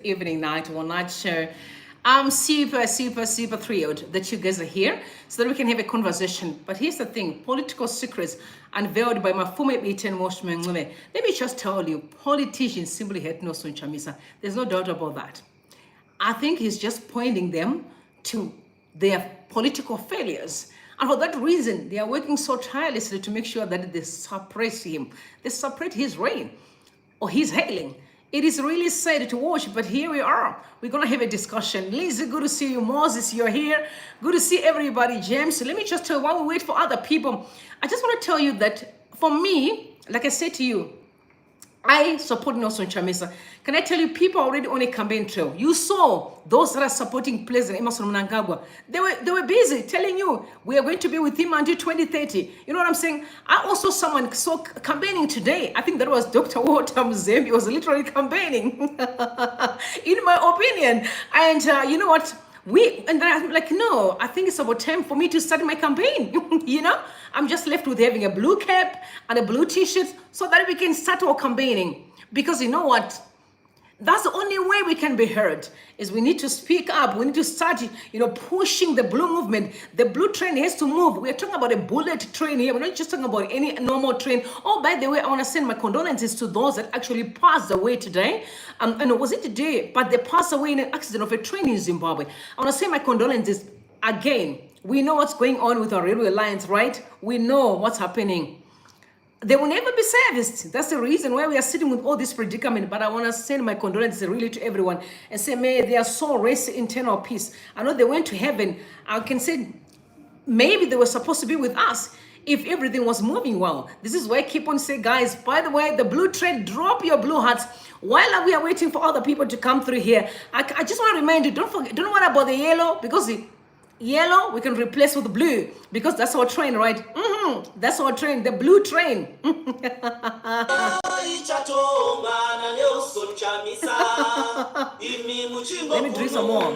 evening, night, or night show. I'm super thrilled that you guys are here so that we can have a conversation. But here's the thing, political secrets unveiled by Mafume, Biti, and Welshman. Let me just tell you, politicians simply hate no son Chamisa. There's no doubt about that. I think he's just pointing them to their political failures. And for that reason, they are working so tirelessly to make sure that they suppress him. They suppress his reign or his hailing. It is really sad to watch, but here we are. We're going to have a discussion. Lizzie, good to see you. Moses, you're here. Good to see everybody. James, so let me just tell you, while we wait for other people, I just want to tell you that for me, like I said to you, I support Nelson Chamisa. Can I tell you, people are already on a campaign trail. You saw those that are supporting President Emerson Mnangagwa. They were busy telling you, we are going to be with him until 2030. You know what I'm saying? I also saw campaigning today. I think that was Dr. Walter Mzembe. Was literally campaigning, in my opinion. And you know what? And then I'm like, no, I think it's about time for me to start my campaign. You know, I'm just left with having a blue cap and a blue t-shirt so that we can start our campaigning. Because you know what? That's the only way we can be heard, is we need to speak up. We need to start, pushing the blue movement. The blue train has to move. We're talking about a bullet train here. We're not just talking about any normal train. Oh, by the way, I want to send my condolences to those that actually passed away today. And was it today? But they passed away in an accident of a train in Zimbabwe. I want to send my condolences again. We know what's going on with our railway lines, right? We know what's happening. They will never be serviced. That's the reason why we are sitting with all this predicament. But I want to send my condolences really to everyone and say, may their soul rest in eternal peace. I know they went to heaven. I can say maybe they were supposed to be with us if everything was moving well. This is why I keep on saying, guys, by the way, the blue train, drop your blue hats. While we are waiting for other people to come through here, I just want to remind you, don't worry about the yellow, because yellow we can replace with blue, because that's our train, right? That's our train, the blue train. Let me drink some more.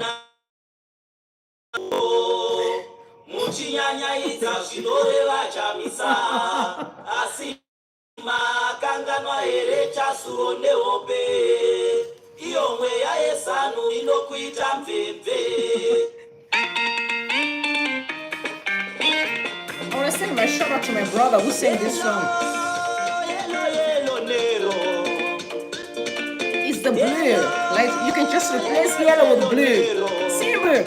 I want to send my shout out to my brother who sang this song. It's the blue. Like, you can just replace yellow with blue. Silver.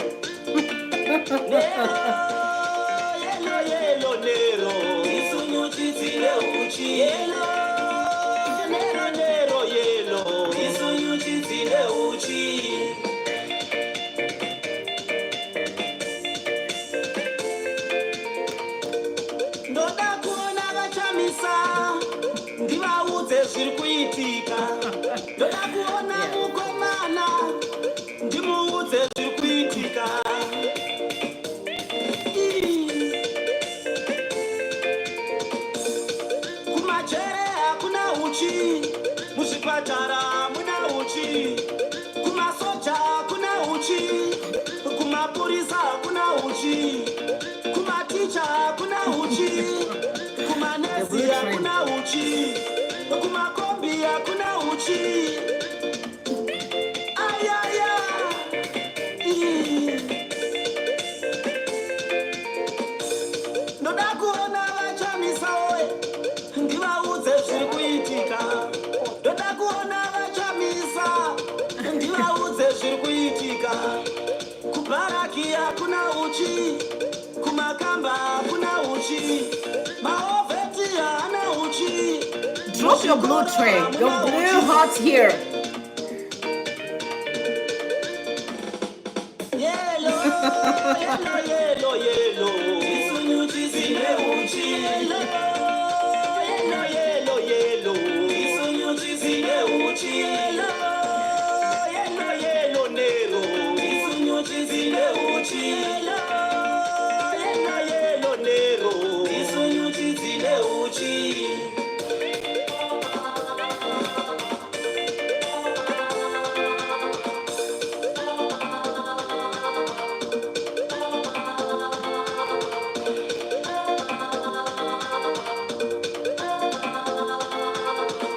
Drop your blue train, your blue hearts here.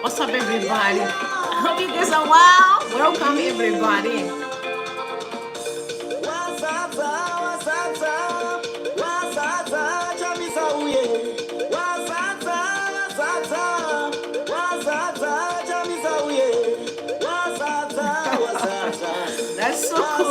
What's up, everybody? I hope you guys are well. Welcome, everybody. That's so cool.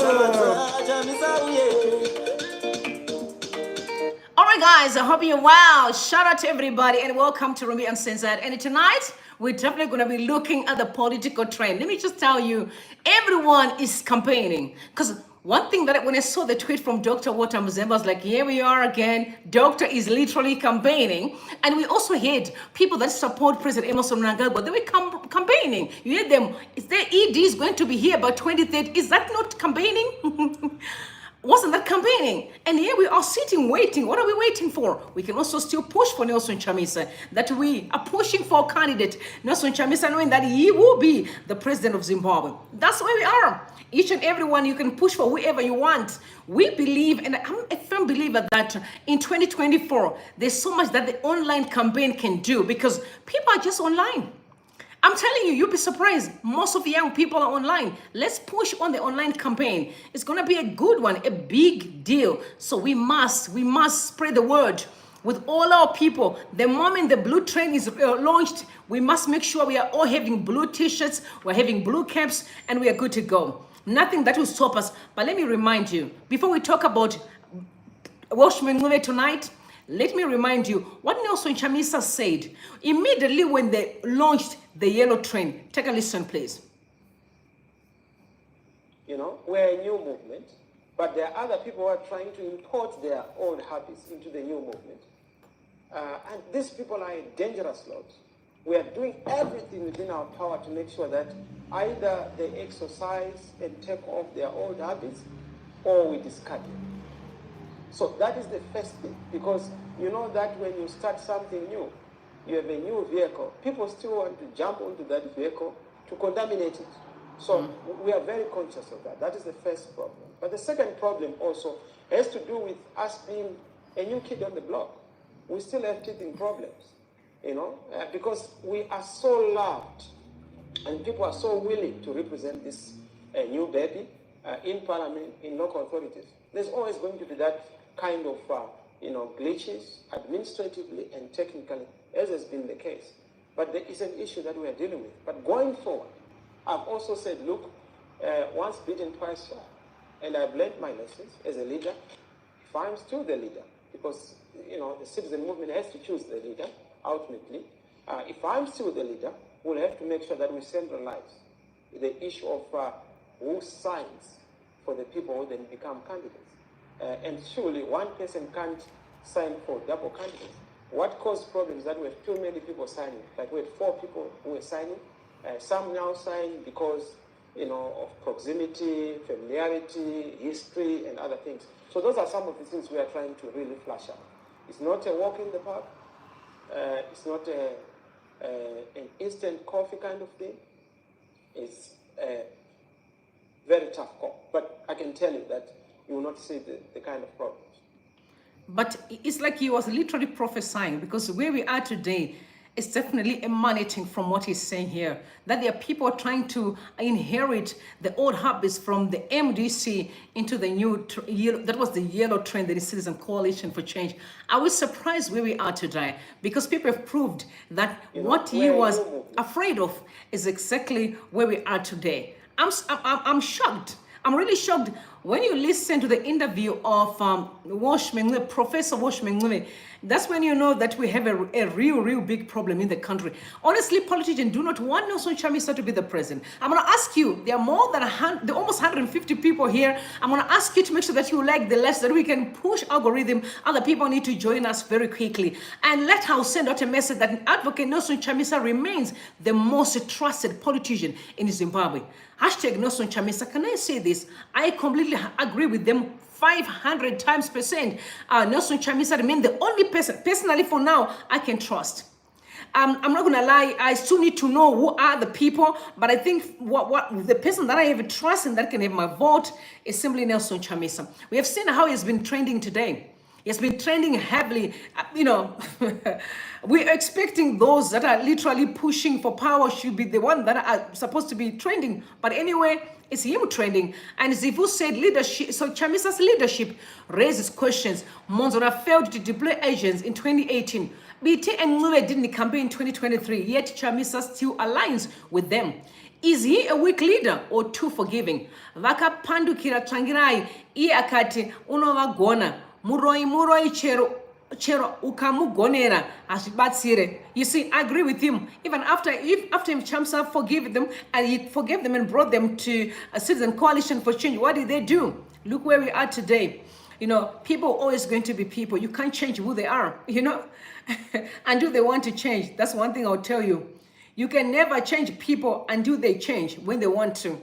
All right, guys, I hope you're well. Shout out to everybody and welcome to Rumi Uncensored. And tonight, we're definitely going to be looking at the political trend. Let me just tell you, everyone is campaigning. Because one thing that when I saw the tweet from Dr. Walter Muzemba, I was like, here we are again. Doctor is literally campaigning. And we also had people that support President Emerson Mnangagwa. They were campaigning. You hear them, is their ED is going to be here by 2030? Is that not campaigning? Wasn't that campaigning? And here we are sitting waiting. What are we waiting for? We can also still push for Nelson Chamisa, that we are pushing for a candidate, Nelson Chamisa, knowing that he will be the president of Zimbabwe. That's where we are. Each and every one, you can push for whoever you want. We believe, and I'm a firm believer that in 2024, there's so much that the online campaign can do because people are just online. I'm telling you, you'll be surprised. Most of the young people are online. Let's push on the online campaign. It's going to be a good one, a big deal. So we must spread the word with all our people. The moment the blue train is launched, we must make sure we are all having blue t-shirts, we're having blue caps, and we are good to go. Nothing that will stop us. But let me remind you, before we talk about Welshman tonight, let me remind you what Nelson Chamisa said immediately when they launched the yellow train. Take a listen, please. You know, we're a new movement, but there are other people who are trying to import their old habits into the new movement. And these people are a dangerous lot. We are doing everything within our power to make sure that either they exercise and take off their old habits or we discard them. So that is the first thing, because you know that when you start something new, you have a new vehicle, people still want to jump onto that vehicle to contaminate it. So we are very conscious of that. That is the first problem. But the second problem also has to do with us being a new kid on the block. We still have teething problems, you know, because we are so loved and people are so willing to represent this new baby in parliament, in local authorities. There's always going to be that kind of, glitches administratively and technically, as has been the case. But there is an issue that we are dealing with. But going forward, I've also said, look, once bitten, twice shy. And I've learned my lessons as a leader. If I'm still the leader, because, the citizen movement has to choose the leader, ultimately. If I'm still the leader, we'll have to make sure that we centralize the issue of who signs for the people who then become candidates. And surely one person can't sign for double candidates. What caused problems that we have too many people signing? Like we had 4 people who were signing. Some now sign because, of proximity, familiarity, history, and other things. So those are some of the things we are trying to really flush out. It's not a walk in the park. It's not an instant coffee kind of thing. It's a very tough call. But I can tell you that you will not see the kind of problems. But it's like he was literally prophesying, because where we are today is definitely emanating from what he's saying here, that there are people trying to inherit the old habits from the MDC into the new, that was the yellow train, the Citizen Coalition for Change. I was surprised where we are today, because people have proved that what he was afraid of is exactly where we are today. I'm shocked. I'm really shocked when you listen to the interview of Welshman, Professor Welshman. That's when you know that we have a real big problem in the country. Honestly, politicians do not want Nelson Chamisa to be the president. I'm going to ask you, there are more than almost 150 people here. I'm going to ask you to make sure that you like the list, that we can push algorithm. Other people need to join us very quickly. And let us send out a message that Advocate Nelson Chamisa remains the most trusted politician in Zimbabwe. Hashtag Nelson Chamisa. Can I say this? I completely agree with them 500 times percent. Nelson Chamisa remains the only person, personally for now, I can trust. I'm not gonna lie, I still need to know who are the people, but I think what the person that I have trust in that can have my vote is simply Nelson Chamisa. We have seen how he's been trending today. It's been trending heavily. We're expecting those that are literally pushing for power should be the one that are supposed to be trending. But anyway, it's him trending. And Zivu said leadership. So Chamisa's leadership raises questions. Monzona failed to deploy agents in 2018. Biti and Ngule didn't campaign in 2023, yet Chamisa still aligns with them. Is he a weak leader or too forgiving? Vakapandukira Trangirai, Iakati, Unovagona, Muroi chero ukamugonera ashibatsire. You see, I agree with him. Even after Chamisa forgave them and he forgave them and brought them to a citizen coalition for change, what did they do? Look where we are today. People are always going to be people. You can't change who they are, until they want to change. That's one thing I'll tell you. You can never change people until they change when they want to.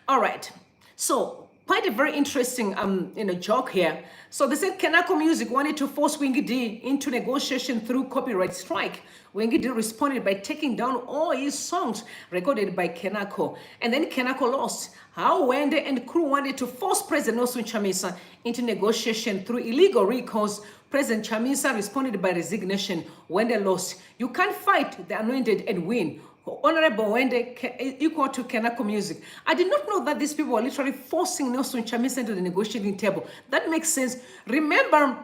All right. So quite a very interesting joke here. So they said Kenako Music wanted to force Wingy D into negotiation through copyright strike. Wingy D responded by taking down all his songs recorded by Kenako. And then Kenako lost. How Wende and crew wanted to force President Nelson Chamisa into negotiation through illegal recourse. President Chamisa responded by resignation. Wende lost. You can't fight the anointed and win. Honorable Wende equal to Kenako Music. I did not know that these people were literally forcing Nelson Chamisa into the negotiating table. That makes sense. Remember,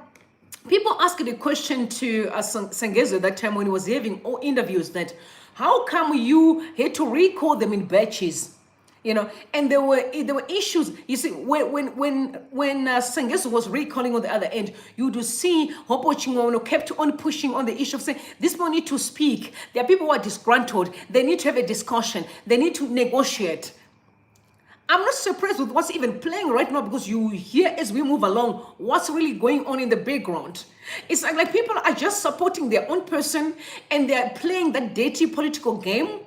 people asked the question to Sengezo that time when he was having interviews that, how come you had to recall them in batches? And there were issues. You see, when Sengeso was recalling on the other end, you would see Hopo Chingono kept on pushing on the issue of saying, this people need to speak. There are people who are disgruntled. They need to have a discussion. They need to negotiate. I'm not surprised with what's even playing right now because you hear as we move along what's really going on in the background. It's like people are just supporting their own person and they're playing that dirty political game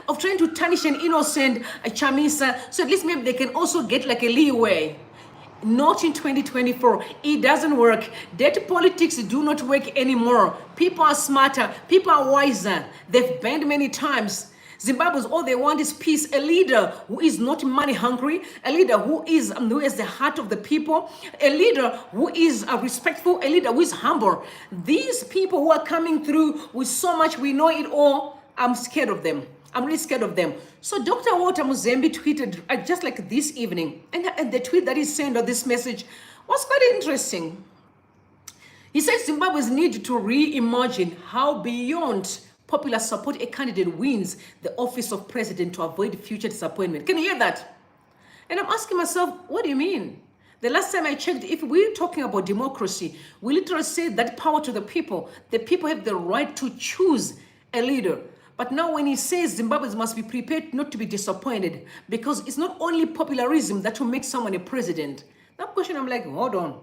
of trying to tarnish an innocent Chamisa, so at least maybe they can also get like a leeway. Not in 2024. It doesn't work. Dirty politics do not work anymore. People are smarter. People are wiser. They've banned many times. Zimbabweans, all they want is peace. A leader who is not money hungry. A leader who has the heart of the people. A leader who is respectful. A leader who is humble. These people who are coming through with so much, we know it all. I'm scared of them. I'm really scared of them. So Dr. Walter Muzembe tweeted just like this evening, and the tweet that he sent or this message was quite interesting. He said Zimbabweans need to reimagine how beyond popular support a candidate wins the office of president to avoid future disappointment. Can you hear that? And I'm asking myself, what do you mean? The last time I checked, if we're talking about democracy, we literally say that power to the people. The people have the right to choose a leader. But now when he says Zimbabweans must be prepared not to be disappointed because it's not only popularism that will make someone a president. That question, I'm like, hold on.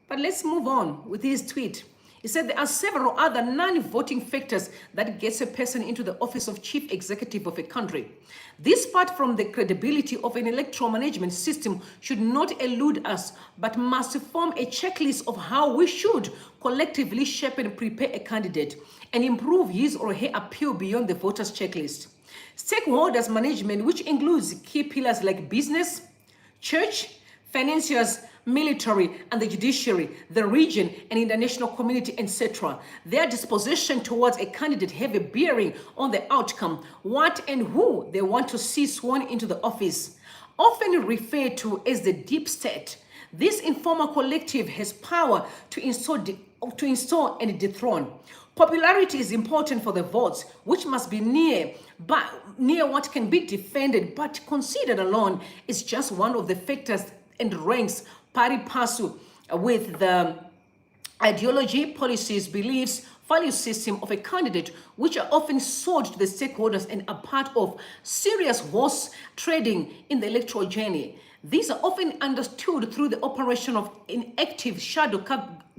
But let's move on with his tweet. He said there are several other non-voting factors that gets a person into the office of chief executive of a country. This part from the credibility of an electoral management system should not elude us, but must form a checklist of how we should collectively shape and prepare a candidate and improve his or her appeal beyond the voters' checklist. Stakeholders management, which includes key pillars like business, church, financiers, military, and the judiciary, the region, and international community, etc. Their disposition towards a candidate have a bearing on the outcome, what and who they want to see sworn into the office. Often referred to as the deep state, this informal collective has power to install and dethrone. Popularity is important for the votes, which must be near what can be defended, but considered alone is just one of the factors and ranks pari passu with the ideology, policies, beliefs, value system of a candidate, which are often sold to the stakeholders and are part of serious horse trading in the electoral journey. These are often understood through the operation of an active shadow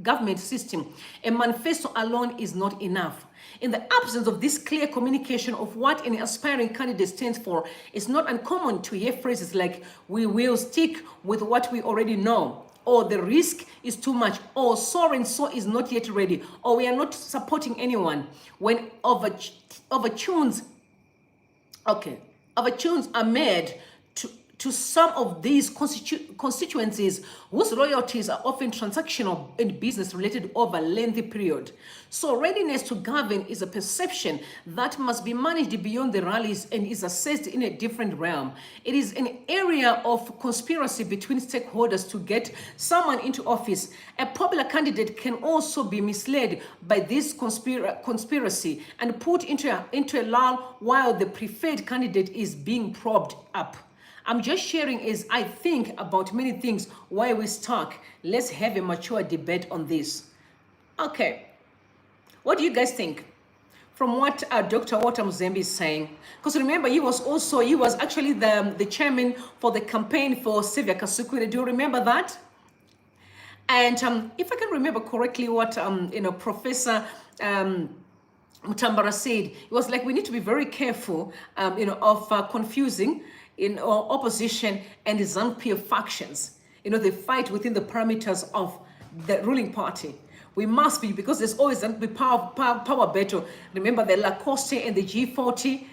government system. A manifesto alone is not enough. In the absence of this clear communication of what an aspiring candidate stands for, it's not uncommon to hear phrases like, we will stick with what we already know, or the risk is too much, or so and so is not yet ready, or we are not supporting anyone. When overtunes are made to some of these constituencies whose loyalties are often transactional and business related over a lengthy period. So readiness to govern is a perception that must be managed beyond the rallies and is assessed in a different realm. It is an area of conspiracy between stakeholders to get someone into office. A popular candidate can also be misled by this conspiracy and put into a lull while the preferred candidate is being propped up. I'm just sharing as I think about many things why we're stuck. Let's have a mature debate on this. Okay, what do you guys think from what Dr. Walter Mzembe is saying? Because remember, he was actually the chairman for the campaign for Sylvia Kasukwire. Do you remember that? And if I can remember correctly, what Professor Mutambara said, it was like we need to be very careful, of confusing opposition and the ZANU-PF factions. They fight within the parameters of the ruling party. We must be, because there's always going to be power battle. Remember the Lacoste and the G40.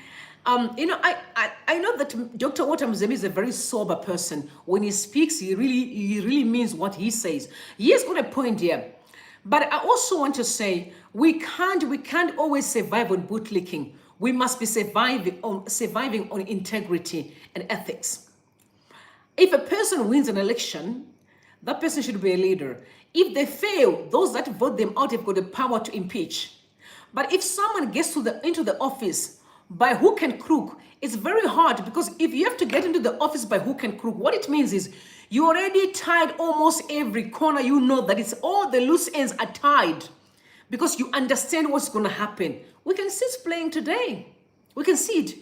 I know that Dr. Walter Mzembe is a very sober person. When he speaks, he really means what he says. He has got a point here. But I also want to say we can't always survive on bootlicking. We must be surviving on integrity and ethics. If a person wins an election, that person should be a leader. If they fail, those that vote them out have got the power to impeach. But if someone gets into the office by hook and crook, it's very hard, because if you have to get into the office by hook and crook, what it means is you already tied almost every corner. You know that it's all the loose ends are tied, because you understand what's going to happen. We can see it playing today. We can see it.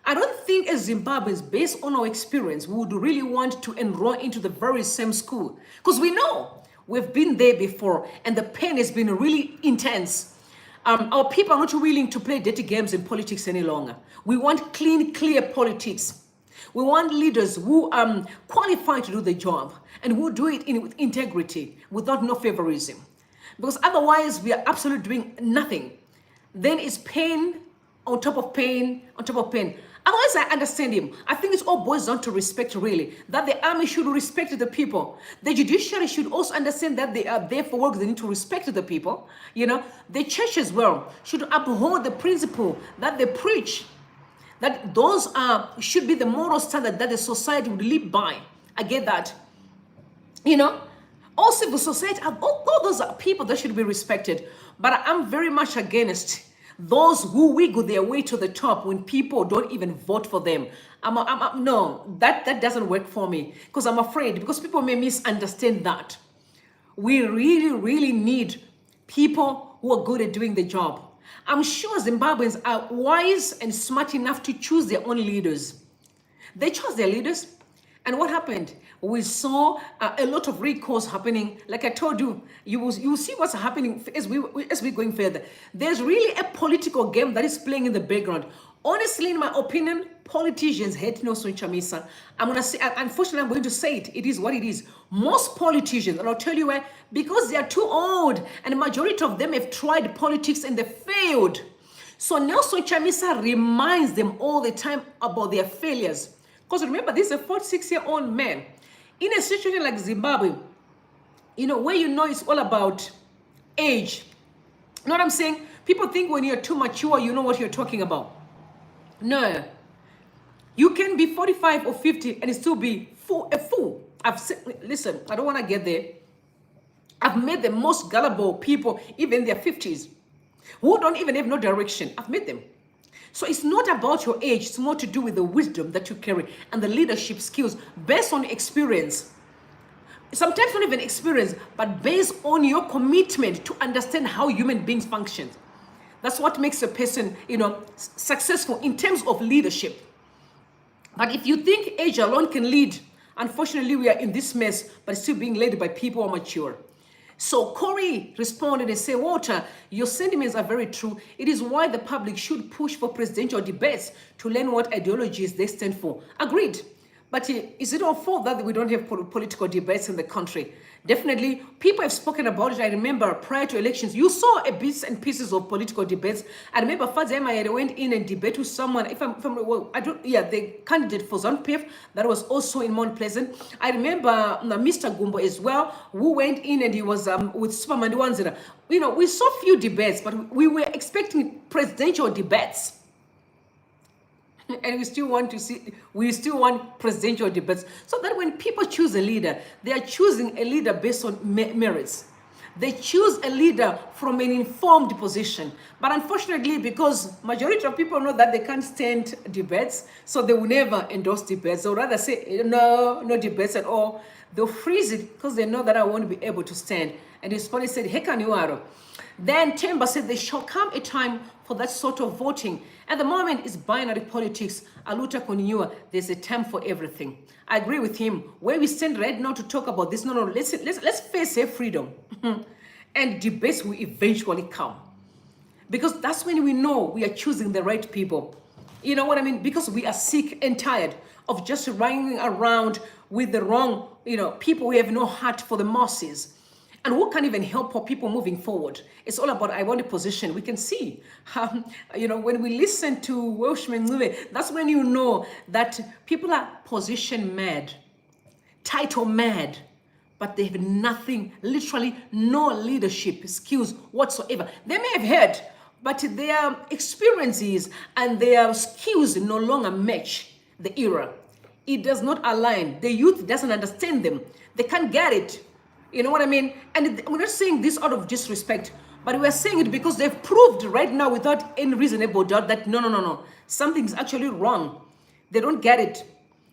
I don't think as Zimbabweans, based on our experience, we would really want to enroll into the very same school, because we know we've been there before and the pain has been really intense. Our people are not willing to play dirty games in politics any longer. We want clean, clear politics. We want leaders who are qualified to do the job and who do it with integrity, without no favorism. Because otherwise, we are absolutely doing nothing. Then it's pain on top of pain on top of pain. Otherwise, I understand him. I think it's all boils down to respect, really. That the army should respect the people. The judiciary should also understand that they are there for work. They need to respect the people. The church as well should uphold the principle that they preach. That those should be the moral standard that the society would live by. I get that. All civil society, all those are people that should be respected. But I'm very much against those who wiggle their way to the top when people don't even vote for them. No, that doesn't work for me, because I'm afraid, because people may misunderstand that. We really, really need people who are good at doing the job. I'm sure Zimbabweans are wise and smart enough to choose their own leaders. They chose their leaders. And what happened? We saw a lot of recalls happening. Like I told you, you will see what's happening as we're going further. There's really a political game that is playing in the background. Honestly, in my opinion, politicians hate Nelson Chamisa. I'm going to say, unfortunately, I'm going to say it. It is what it is. Most politicians, and I'll tell you why, because they are too old, and the majority of them have tried politics and they failed. So Nelson Chamisa reminds them all the time about their failures. Because remember, this is a 46-year-old man. In a situation like Zimbabwe, where it's all about age. You know what I'm saying? People think when you're too mature, you know what you're talking about. No. You can be 45 or 50 and still be a fool. Listen, I don't want to get there. I've met the most gullible people, even in their 50s, who don't even have no direction. I've met them. So it's not about your age. It's more to do with the wisdom that you carry and the leadership skills based on experience. Sometimes not even experience, but based on your commitment to understand how human beings function. That's what makes a person, successful in terms of leadership. But if you think age alone can lead, unfortunately, we are in this mess, but still being led by people who are mature. So Corey responded and said, Walter, your sentiments are very true. It is why the public should push for presidential debates to learn what ideologies they stand for. Agreed. But is it our fault that we don't have political debates in the country? Definitely, people have spoken about it. I remember prior to elections, you saw a bits and pieces of political debates. I remember Fadzema went in and debate with someone. If I'm well, I don't. Yeah, the candidate for ZANU-PF that was also in Mount Pleasant. I remember Mr. Gumbo as well, who went in and he was with Superman Wanzira. You know, we saw few debates, but we were expecting presidential debates. And we still want presidential debates. So that when people choose a leader, they are choosing a leader based on merits. They choose a leader from an informed position. But unfortunately, because majority of people know that they can't stand debates, so they will never endorse debates. They'll rather say, no debates at all. They'll freeze it because they know that I won't be able to stand. And his policy said, Hekaniwaro. Then Temba said there shall come a time for that sort of voting. At the moment, it's binary politics. Aluta Koniua, there's a time for everything. I agree with him. Where we stand right now to talk about this, no, let's face a freedom. And debates will eventually come. Because that's when we know we are choosing the right people. You know what I mean? Because we are sick and tired of just running around with the wrong, people who have no heart for the masses. And who can even help our people moving forward? It's all about, I want a position. We can see, when we listen to Welshman, that's when you know that people are position mad, title mad, but they have nothing, literally no leadership skills whatsoever. They may have heard, but their experiences and their skills no longer match the era. It does not align. The youth doesn't understand them. They can't get it. You know what I mean? And we're not saying this out of disrespect, but we're saying it because they've proved right now without any reasonable doubt that no, something's actually wrong. They don't get it.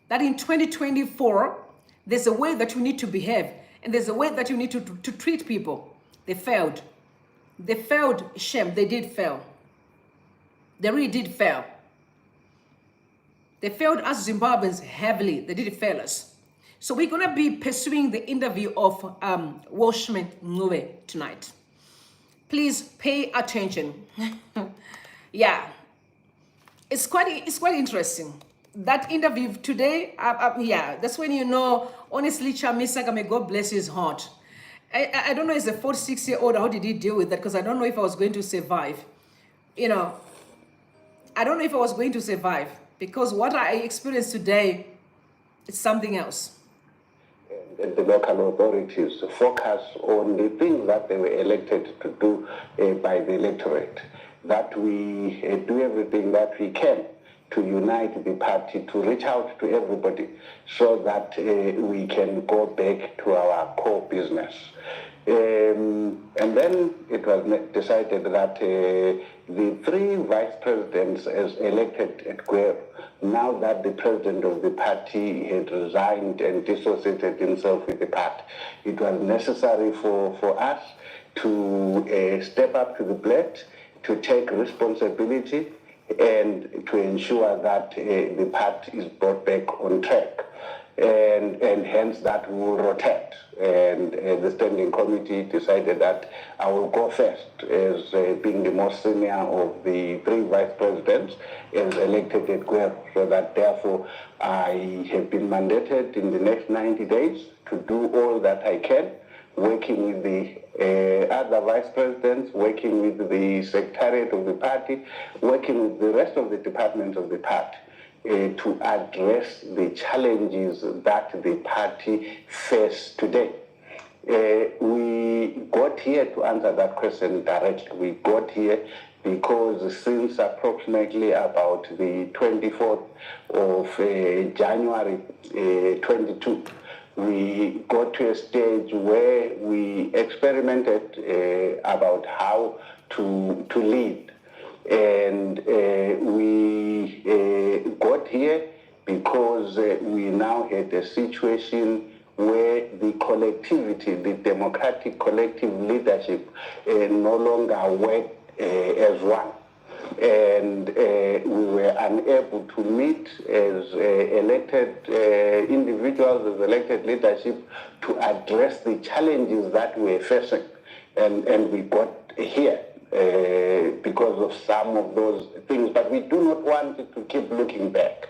That in 2024, there's a way that you need to behave, and there's a way that you need to treat people. They failed. They failed, Shem. They did fail. They really did fail. They failed us Zimbabweans heavily. They did fail us. So we're going to be pursuing the interview of Welshman tonight. Please pay attention. Yeah, it's quite interesting. That interview today, yeah, that's when you know, honestly, Chamisa, may God bless his heart. I don't know, as a 46-year-old, how did he deal with that? Because I don't know if I was going to survive. I don't know if I was going to survive. Because what I experienced today, it's something else. And the local authorities focus on the things that they were elected to do by the electorate, that we do everything that we can to unite the party, to reach out to everybody so that we can go back to our core business. And then it was decided that the three vice presidents as elected at Guerrero, now that the president of the party had resigned and dissociated himself with the party, it was necessary for us to step up to the plate, to take responsibility, and to ensure that the party is brought back on track. And hence that will rotate. And the standing committee decided that I will go first as being the most senior of the three vice presidents as elected at Guerrero. So that therefore I have been mandated in the next 90 days to do all that I can, working with the other vice presidents, working with the secretariat of the party, working with the rest of the departments of the party. To address the challenges that the party face today. We got here to answer that question directly. We got here because since approximately about the 24th of January 22, we got to a stage where we experimented about how to lead. And we got here because we now had a situation where the collectivity, the democratic collective leadership, no longer worked as one. And we were unable to meet as elected individuals, as elected leadership, to address the challenges that we were facing. And we got here. Because of some of those things, but we do not want to keep looking back.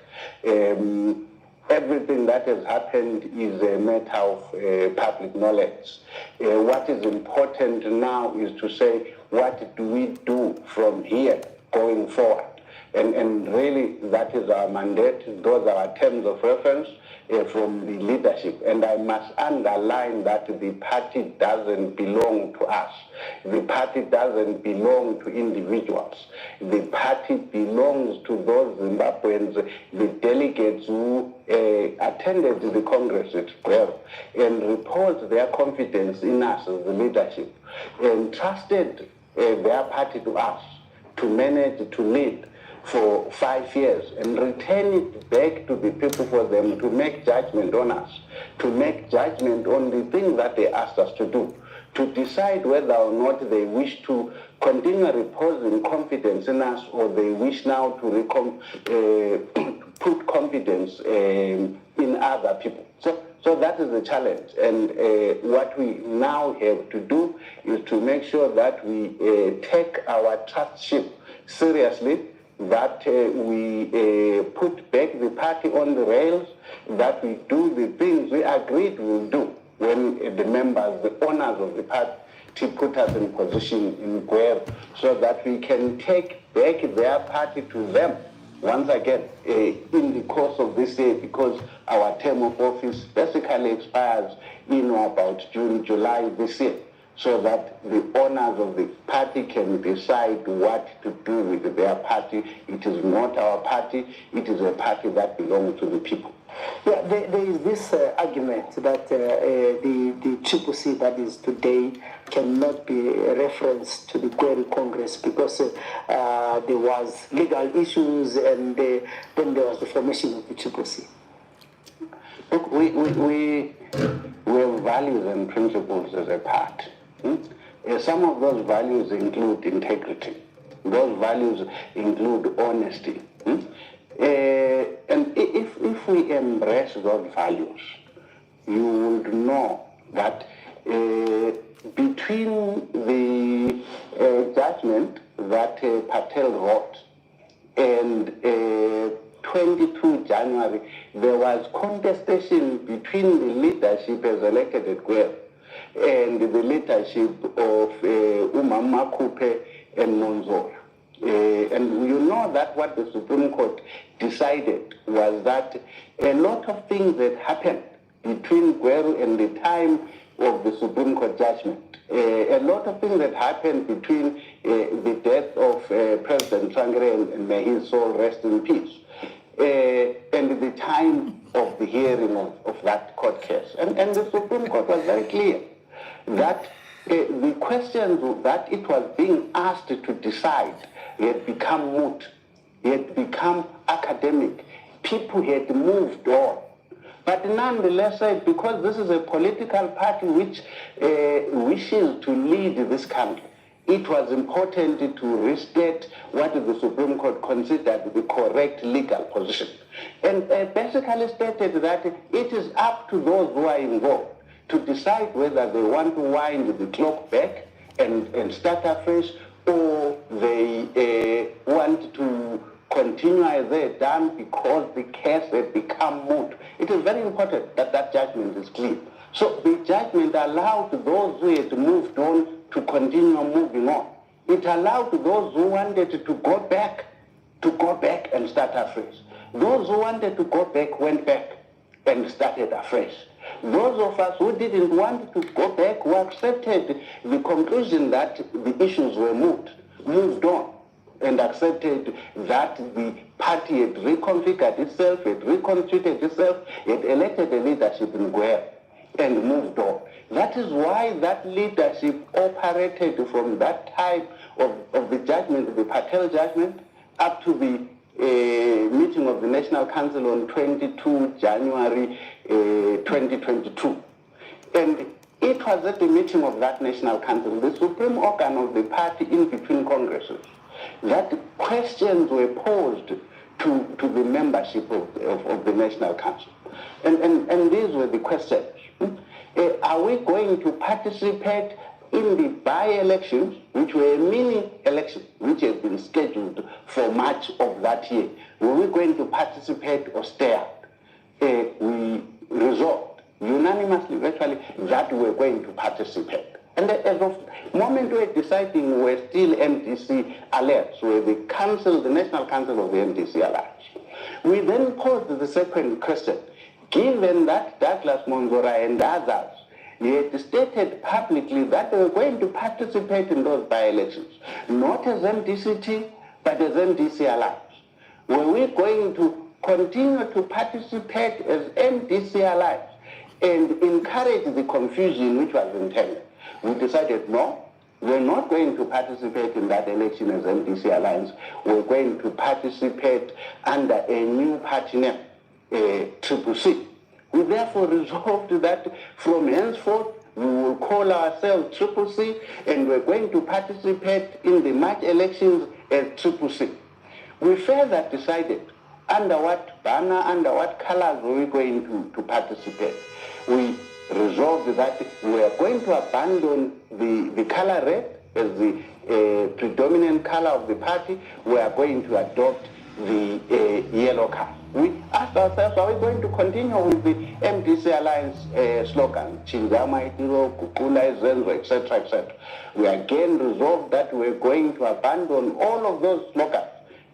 everything that has happened is a matter of public knowledge. What is important now is to say, what do we do from here going forward? And really, that is our mandate. Those are our terms of reference from the leadership. And I must underline that the party doesn't belong to us. The party doesn't belong to individuals. The party belongs to those Zimbabweans, the delegates who attended the Congress at Guero and reposed their confidence in us as the leadership and trusted their party to us to manage, to lead for 5 years and return it back to the people for them to make judgment on us, to make judgment on the things that they asked us to do, to decide whether or not they wish to continue reposing confidence in us or they wish now to put confidence in other people. So that is the challenge. And what we now have to do is to make sure that we take our trustship seriously, that we put back the party on the rails, that we do the things we agreed we'll do when the members, the owners of the party put us in position in Guero, so that we can take back their party to them once again in the course of this year, because our term of office basically expires in about June, July this year, so that the owners of the party can decide what to do with their party. It is not our party, it is a party that belongs to the people. Yeah, there is this argument that the Triple C that is today cannot be referenced to the Guero Congress because there was legal issues and then there was the formation of the Triple C. Look, we have values and principles as a party. Some of those values include integrity. Those values include honesty. And if we embrace those values, you would know that between the judgment that Patel wrote and 22 January, there was contestation between the leadership as elected at Guero and the leadership of Mafume and Monzola. And you know that what the Supreme Court decided was that a lot of things that happened between Guero and the time of the Supreme Court judgment, a lot of things that happened between the death of President Tsvangirai and may his soul rest in peace, and the time of the hearing of that court case. And the Supreme Court was very clear that the questions that it was being asked to decide had become moot, had become academic. People had moved on. But nonetheless, because this is a political party which wishes to lead this country, it was important to restate what the Supreme Court considered the correct legal position. And basically stated that it is up to those who are involved to decide whether they want to wind the clock back and start afresh, or they want to continue as they had done because the case had become moot. It is very important that that judgment is clear. So the judgment allowed those who had moved on to continue moving on. It allowed those who wanted to go back and start afresh. Those who wanted to go back went back and started afresh. Those of us who didn't want to go back, who accepted the conclusion that the issues were moved on, and accepted that the party had reconfigured itself, had reconstituted itself, had elected a leadership in Guero, and moved on. That is why that leadership operated from that time of the judgment, the Patel judgment, up to the meeting of the National Council on 22 January 2022. And it was at the meeting of that National Council, the supreme organ of the party in between congresses, that questions were posed to the membership of the National Council. And these were the questions. Are we going to participate in the by-elections, which were a mini election, which had been scheduled for March of that year? Were we going to participate or stay out? we resolved unanimously, virtually, that we were going to participate. And as of the moment we were deciding, we were still MDC alliance, where the council, the National Council of the MDC alliance. We then posed the second question. Given that Douglas Monzora and others had stated publicly that they were going to participate in those by-elections, not as MDCT, but as MDC alliance, were we going to continue to participate as MDC alliance and encourage the confusion which was intended? We decided no, we're not going to participate in that election as MDC alliance. We're going to participate under a new party name, CCC. We therefore resolved that from henceforth we will call ourselves CCC, and we're going to participate in the March elections as CCC. We further decided under what banner, under what colors were we going to participate. We resolved that we are going to abandon the color red as the predominant color of the party. We are going to adopt the yellow color. We asked ourselves, are we going to continue with the MDC Alliance slogan, Chingama Itiro, Kukula Zenzo, etc., etc. We again resolved that we're going to abandon all of those slogans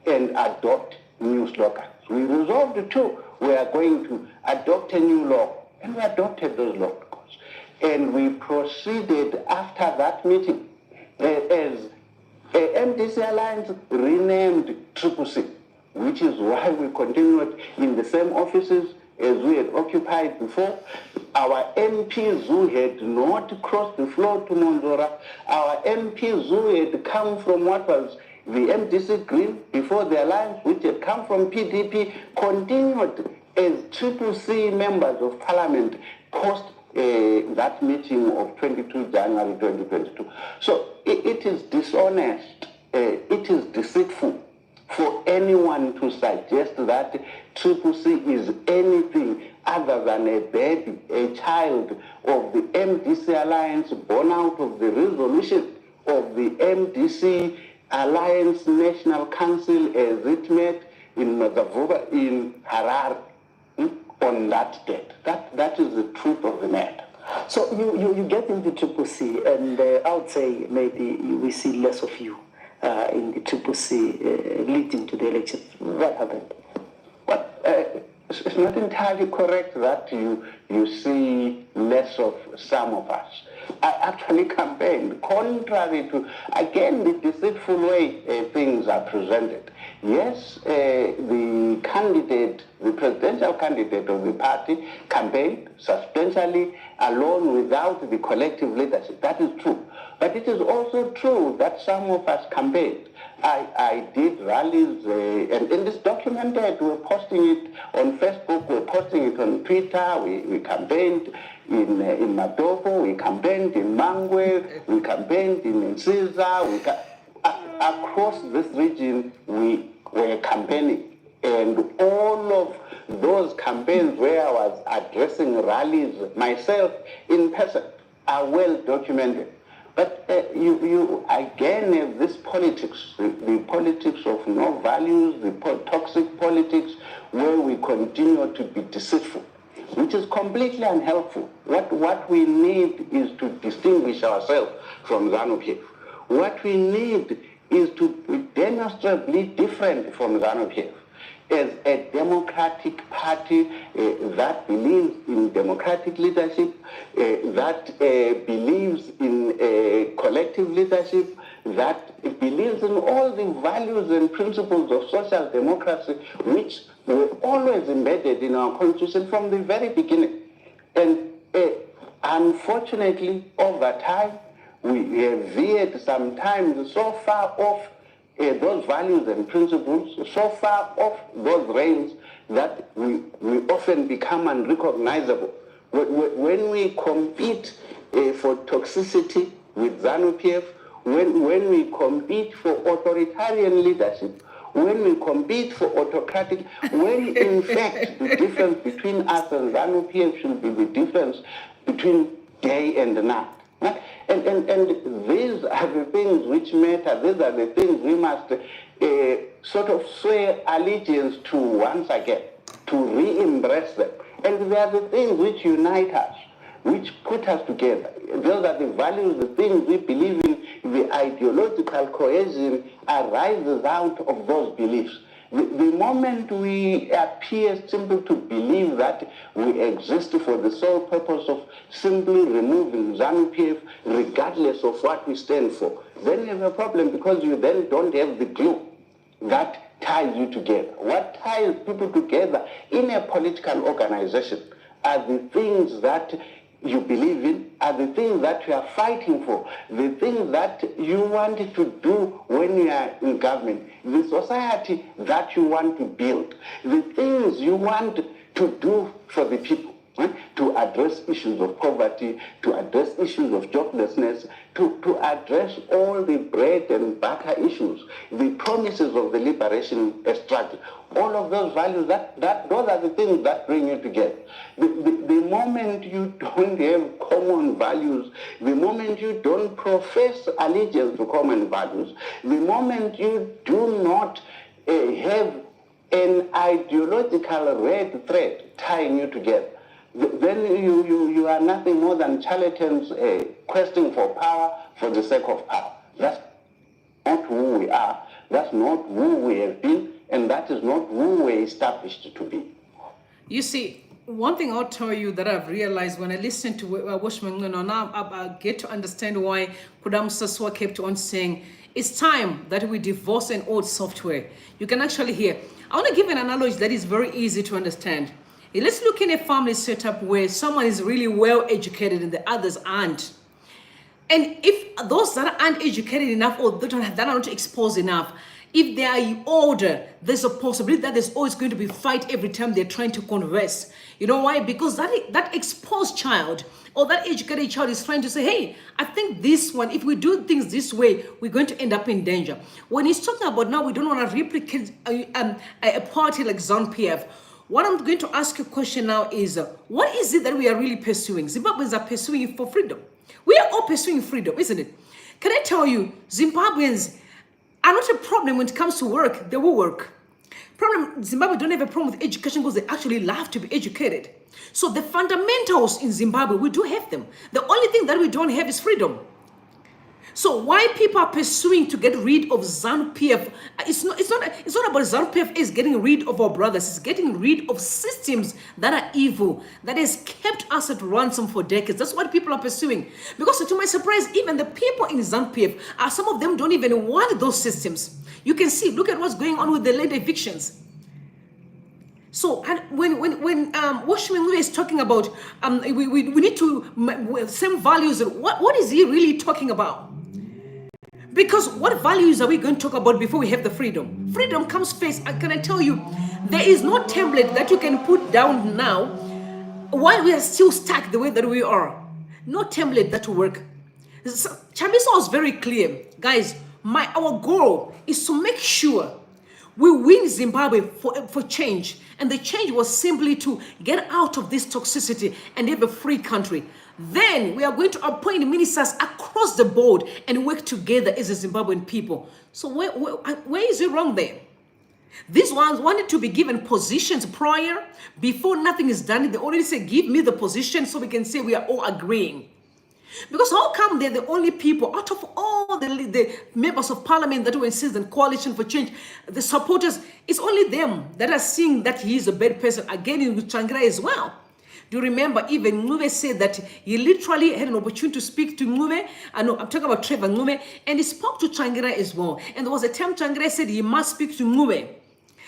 and adopt new slogans. We resolved too, we are going to adopt a new law, and we adopted those laws. And we proceeded after that meeting as MDC Alliance renamed CCC, which is why we continued in the same offices as we had occupied before. Our MPs who had not crossed the floor to Monzora, our MPs who had come from what was the MDC Green before the alliance, which had come from PDP, continued as CCC members of parliament post that meeting of 22 January 2022. So it is dishonest, it is deceitful for anyone to suggest that CCC is anything other than a baby, a child of the MDC Alliance born out of the resolution of the MDC Alliance National Council as it met in Madavuba in Harare on that date. That is the truth of the matter. So you get into CCC, and I would say maybe we see less of you in the CCC leading to the elections. What happened? Well, it's not entirely correct that you see less of some of us. I actually campaigned contrary to, again, the deceitful way things are presented. Yes, the candidate, the presidential candidate of the party campaigned substantially alone without the collective leadership. That is true. But it is also true that some of us campaigned. I did rallies, and it's documented. We're posting it on Facebook, we're posting it on Twitter. We campaigned in Matopo, we campaigned in Mangwe, we campaigned in Nsiza. Across this region, we were campaigning. And all of those campaigns where I was addressing rallies myself in person are well documented. But you again have this politics, the politics of no values, the toxic politics, where we continue to be deceitful, which is completely unhelpful. What we need is to distinguish ourselves from ZANU-PF. What we need is to be demonstrably different from ZANU-PF as a democratic party that believes in democratic leadership, that believes in collective leadership, that believes in all the values and principles of social democracy, which were always embedded in our constitution from the very beginning. And unfortunately, over time, we have veered sometimes so far off those values and principles, so far off those rails that we often become unrecognizable. When we compete for toxicity with ZANU-PF, when we compete for authoritarian leadership, when we compete for autocratic, when in fact the difference between us and ZANU-PF should be the difference between day and night. And these are the things which matter. These are the things we must sort of swear allegiance to once again, to re-embrace them. And they are the things which unite us, which put us together. Those are the values, the things we believe in. The ideological cohesion arises out of those beliefs. The moment we appear simply to believe that we exist for the sole purpose of simply removing ZANU-PF regardless of what we stand for, then you have a problem, because you then don't have the glue that ties you together. What ties people together in a political organization are the things that you believe in, are the things that you are fighting for, the things that you want to do when you are in government, the society that you want to build, the things you want to do for the people, to address issues of poverty, to address issues of joblessness, to address all the bread and butter issues, the promises of the liberation struggle. All of those values, those are the things that bring you together. The moment you don't have common values, the moment you don't profess allegiance to common values, the moment you do not have an ideological red thread tying you together, then you are nothing more than charlatans questing for power for the sake of power. That's not who we are. That's not who we have been. And that is not who we're established to be. You see, one thing I'll tell you that I've realized when I listen to Welshman, now I get to understand why Kudam Saswa kept on saying, it's time that we divorce an old software. You can actually hear. I want to give an analogy that is very easy to understand. Let's look in a family setup where someone is really well educated and the others aren't. And if those that aren't educated enough or that are not exposed enough, if they are older, there's a possibility that there's always going to be fight every time they're trying to converse. You know why? Because that exposed child or that educated child is trying to say, hey, I think this one, if we do things this way, we're going to end up in danger. When he's talking about now, we don't want to replicate a party like ZANU-PF. What I'm going to ask you a question now is, what is it that we are really pursuing? Zimbabweans are pursuing for freedom. We are all pursuing freedom, isn't it? Can I tell you, Zimbabweans are not a problem when it comes to work. They will work. Zimbabwe don't have a problem with education because they actually love to be educated. So the fundamentals in Zimbabwe, we do have them. The only thing that we don't have is freedom. So why people are pursuing to get rid of ZANU-PF? It's not about ZANU-PF is getting rid of our brothers. It's getting rid of systems that are evil, that has kept us at ransom for decades. That's what people are pursuing. Because to my surprise, even the people in ZANU-PF, some of them don't even want those systems. You can see, look at what's going on with the land evictions. So and when Welshman is talking about we need to same values, what is he really talking about? Because what values are we going to talk about before we have the freedom? Freedom comes first. Can I tell you, there is no template that you can put down now while we are still stuck the way that we are. No template that will work. Chamisa was very clear, guys. Our goal is to make sure we win Zimbabwe for change. And the change was simply to get out of this toxicity and have a free country. Then we are going to appoint ministers across the board and work together as a Zimbabwean people. So where is it wrong there? These ones wanted to be given positions prior, before nothing is done. They already say, give me the position so we can say we are all agreeing. Because how come they're the only people out of all the members of parliament that were insist on coalition for change, the supporters, it's only them that are seeing that he is a bad person. Again, with Tsvangirai as well. Do you remember even Ngube said that he literally had an opportunity to speak to Ngube? I know, I'm talking about Trevor Ngube, and he spoke to Tsvangirai as well. And there was a time Tsvangirai said he must speak to Ngube.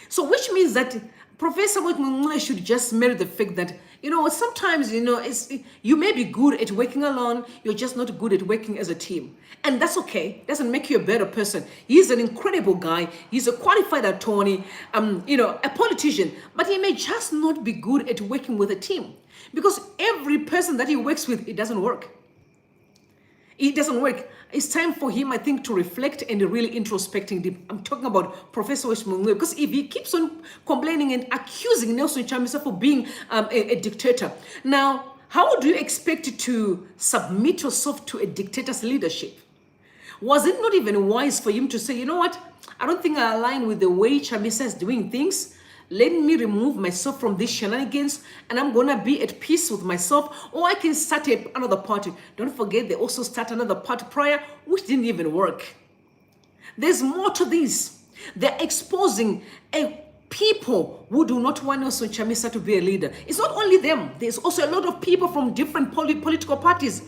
So which means that Professor Ngube should just marry the fact that, sometimes, you may be good at working alone, you're just not good at working as a team. And that's okay. Doesn't make you a better person. He's an incredible guy. He's a qualified attorney, a politician, but he may just not be good at working with a team. Because every person that he works with, it doesn't work. It doesn't work. It's time for him, I think, to reflect and really introspecting. I'm talking about Professor Welshman, because if he keeps on complaining and accusing Nelson Chamisa for being a dictator, now, how do you expect to submit yourself to a dictator's leadership? Was it not even wise for him to say, you know what? I don't think I align with the way Chamisa is doing things. let me remove myself from these shenanigans and I'm gonna be at peace with myself, or I can start another party. Don't forget, they also start another party prior, which didn't even work. There's more to this. They're exposing a people who do not want Nelson Chamisa to be a leader. It's not only them. There's also a lot of people from different political parties.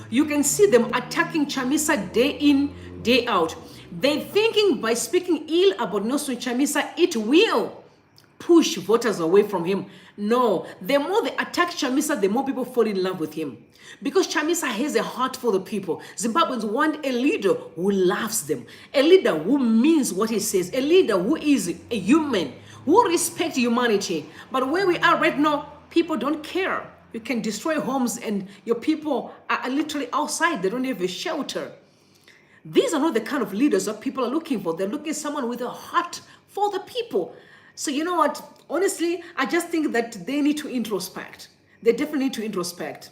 You can see them attacking Chamisa day in, day out. They're thinking by speaking ill about Nelson Chamisa, it will push voters away from him. No, the more they attack Chamisa, the more people fall in love with him. Because Chamisa has a heart for the people. Zimbabweans want a leader who loves them, a leader who means what he says, a leader who is a human, who respects humanity. But where we are right now, people don't care. You can destroy homes and your people are literally outside. They don't have a shelter. These are not the kind of leaders that people are looking for. They're looking for someone with a heart for the people. So you know what? Honestly, I just think that they need to introspect. They definitely need to introspect.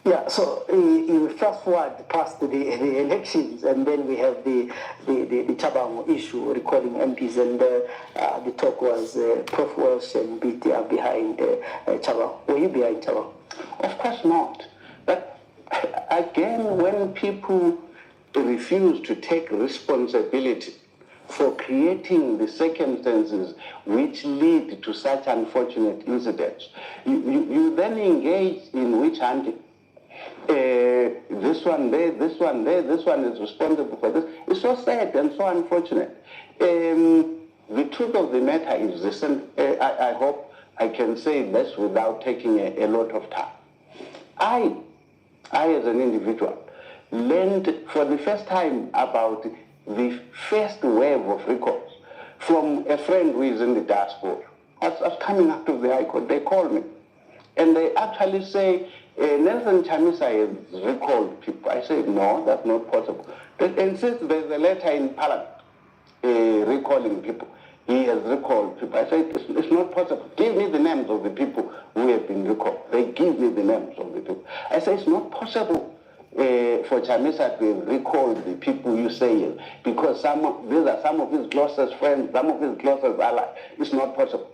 Yeah, so you fast forward past the elections, and then we have the Chabang issue, recalling MPs, and the talk was Prof. Welsh and Biti are behind Chabang. Were you behind Chabang? Of course not. But again, when people refuse to take responsibility for creating the circumstances which lead to such unfortunate incidents, you then engage in witch hunting. This one there, this one there, this one is responsible for this. It's so sad and so unfortunate. The truth of the matter is this, and I hope I can say this without taking a lot of time. I as an individual, learned for the first time about the first wave of recalls from a friend who is in the diaspora. I was coming out of the High Court, they called me. And they actually say, Nelson Chamisa has recalled people. I said, no, that's not possible. And since there's a letter in Parliament recalling people, he has recalled people. I said, it's not possible. Give me the names of the people who have been recalled. They give me the names of the people. I said, it's not possible for Chamisa to recall the people you say, because these are some of his closest friends, some of his closest allies. It's not possible.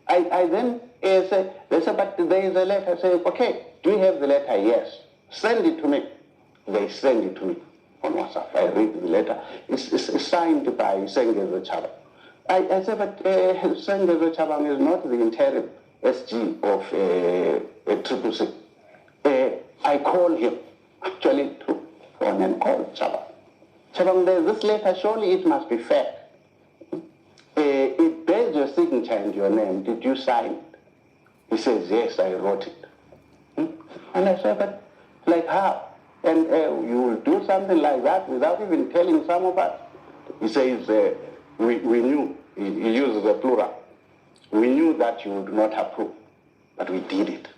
I then say, they say, but there is a letter. I say, okay, do you have the letter? Yes. Send it to me. They send it to me on WhatsApp. I read the letter. It's signed by Sengeza Chabang. I say, but Sengeza Chabang is not the interim SG of Triple C. I call him, actually, to phone and call Chabang. Chabang, there's this letter, surely it must be fair. It bears your signature and your name. Did you sign it? He says, yes, I wrote it. And I said, but like how? And you will do something like that without even telling some of us? He says, we knew, he uses a plural, we knew that you would not approve, but we did it.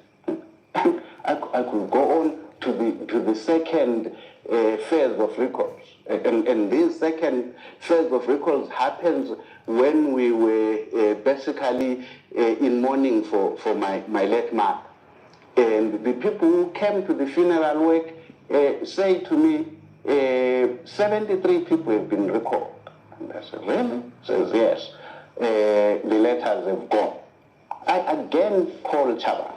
I could go on to the second phase of recalls. And this second phase of recalls happens when we were basically in mourning for my late mother. And the people who came to the funeral work say to me, 73 people have been recalled. And I said, really? He says, yes. The letters have gone. I again call Chaba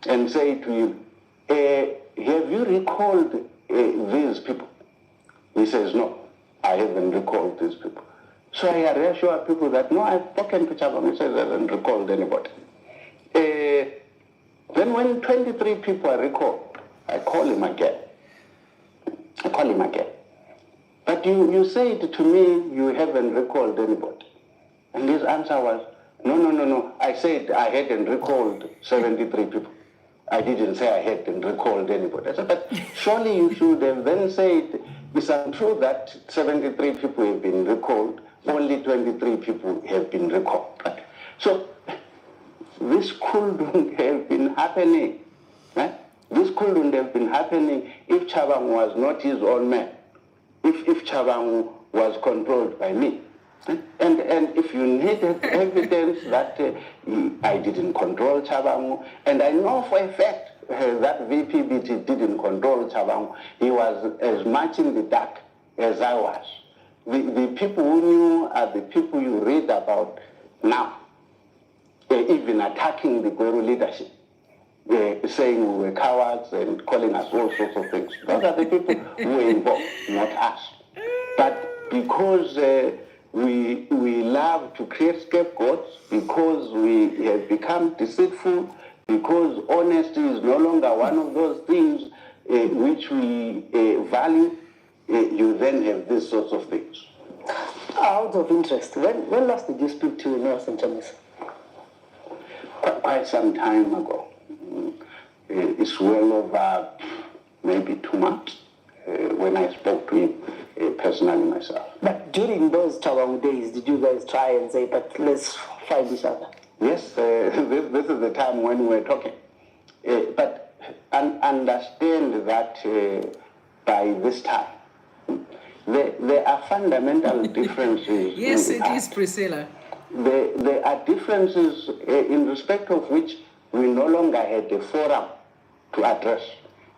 and say to him, have you recalled these people? He says, no, I haven't recalled these people. So I reassure people that, no, I've spoken to Chaba. He says, I haven't recalled anybody. Then when 23 people are recalled, I call him again. But you said to me, you haven't recalled anybody. And his answer was, no. I said I hadn't recalled 73 people. I didn't say I hadn't recalled anybody. I said, but surely you should have then said, it's untrue that 73 people have been recalled, only 23 people have been recalled. So this couldn't have been happening. Right? This couldn't have been happening if Chabang was not his own man, if Chabang was controlled by me. And if you needed evidence that I didn't control Chabang, and I know for a fact that VP Biti didn't control Chabang, he was as much in the dark as I was. the people who knew are the people you read about now, even attacking the Gweru leadership, saying we were cowards and calling us all sorts of things. Those are the people who were involved, not us. But because we love to create scapegoats, because we have become deceitful, because honesty is no longer one of those things which we value, you then have these sorts of things. Out of interest, when last did you speak to Nelson Chamisa? Quite some time ago. It's well over maybe 2 months when I spoke to him personally myself. But during those Chabangu days, did you guys try and say, but let's find each other? Yes, this is the time when we were talking. But understand that by this time, there are fundamental differences. Yes, it is, Priscilla. There are differences in respect of which we no longer had a forum to address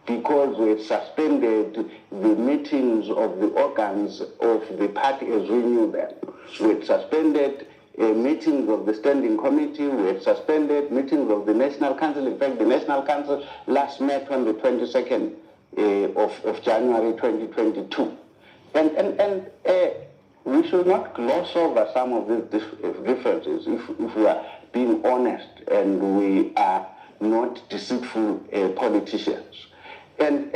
because we had suspended the meetings of the organs of the party as we knew them. We had suspended meetings of the standing committee, we had suspended meetings of the National Council. In fact, the National Council last met on the 22nd of January 2022. And we should not gloss over some of these differences if we are being honest and we are not deceitful politicians. And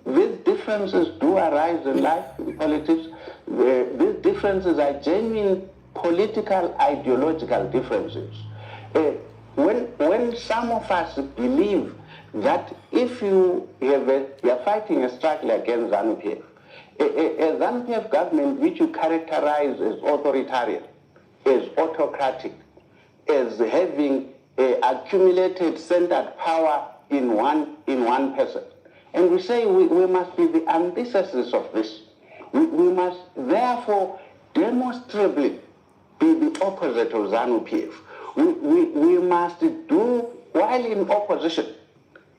these differences do arise in life, in politics. These differences are genuine political, ideological differences. When some of us believe that if you are fighting a struggle against ZANU-PF, a ZANU-PF government which you characterize as authoritarian, as autocratic, as having accumulated centered power in one person. And we say we must be the antithesis of this. We must therefore demonstrably be the opposite of ZANU-PF. We must do, while in opposition,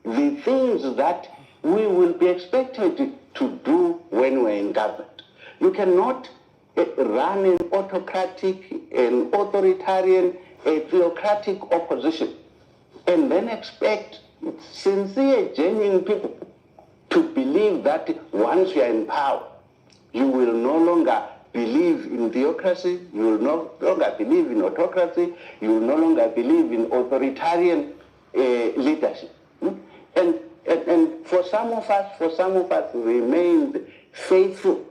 the things that we will be expected to do when we're in government. You cannot run an autocratic, an authoritarian, a theocratic opposition and then expect sincere, genuine people to believe that once you are in power, you will no longer believe in theocracy, you will no longer believe in autocracy, you will no longer believe in authoritarian leadership. And for some of us remained faithful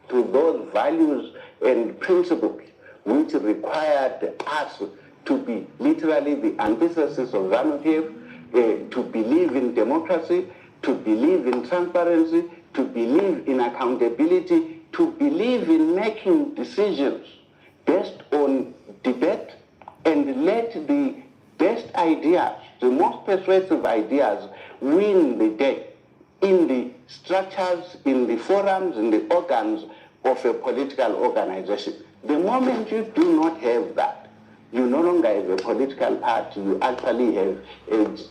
to those values and principles which required us to be literally the antithesis of ZANU-PF, to believe in democracy, to believe in transparency, to believe in accountability, to believe in making decisions based on debate and let the best ideas, the most persuasive ideas win the day in the structures, in the forums, in the organs of a political organization. The moment you do not have that, you no longer have a political party, you actually have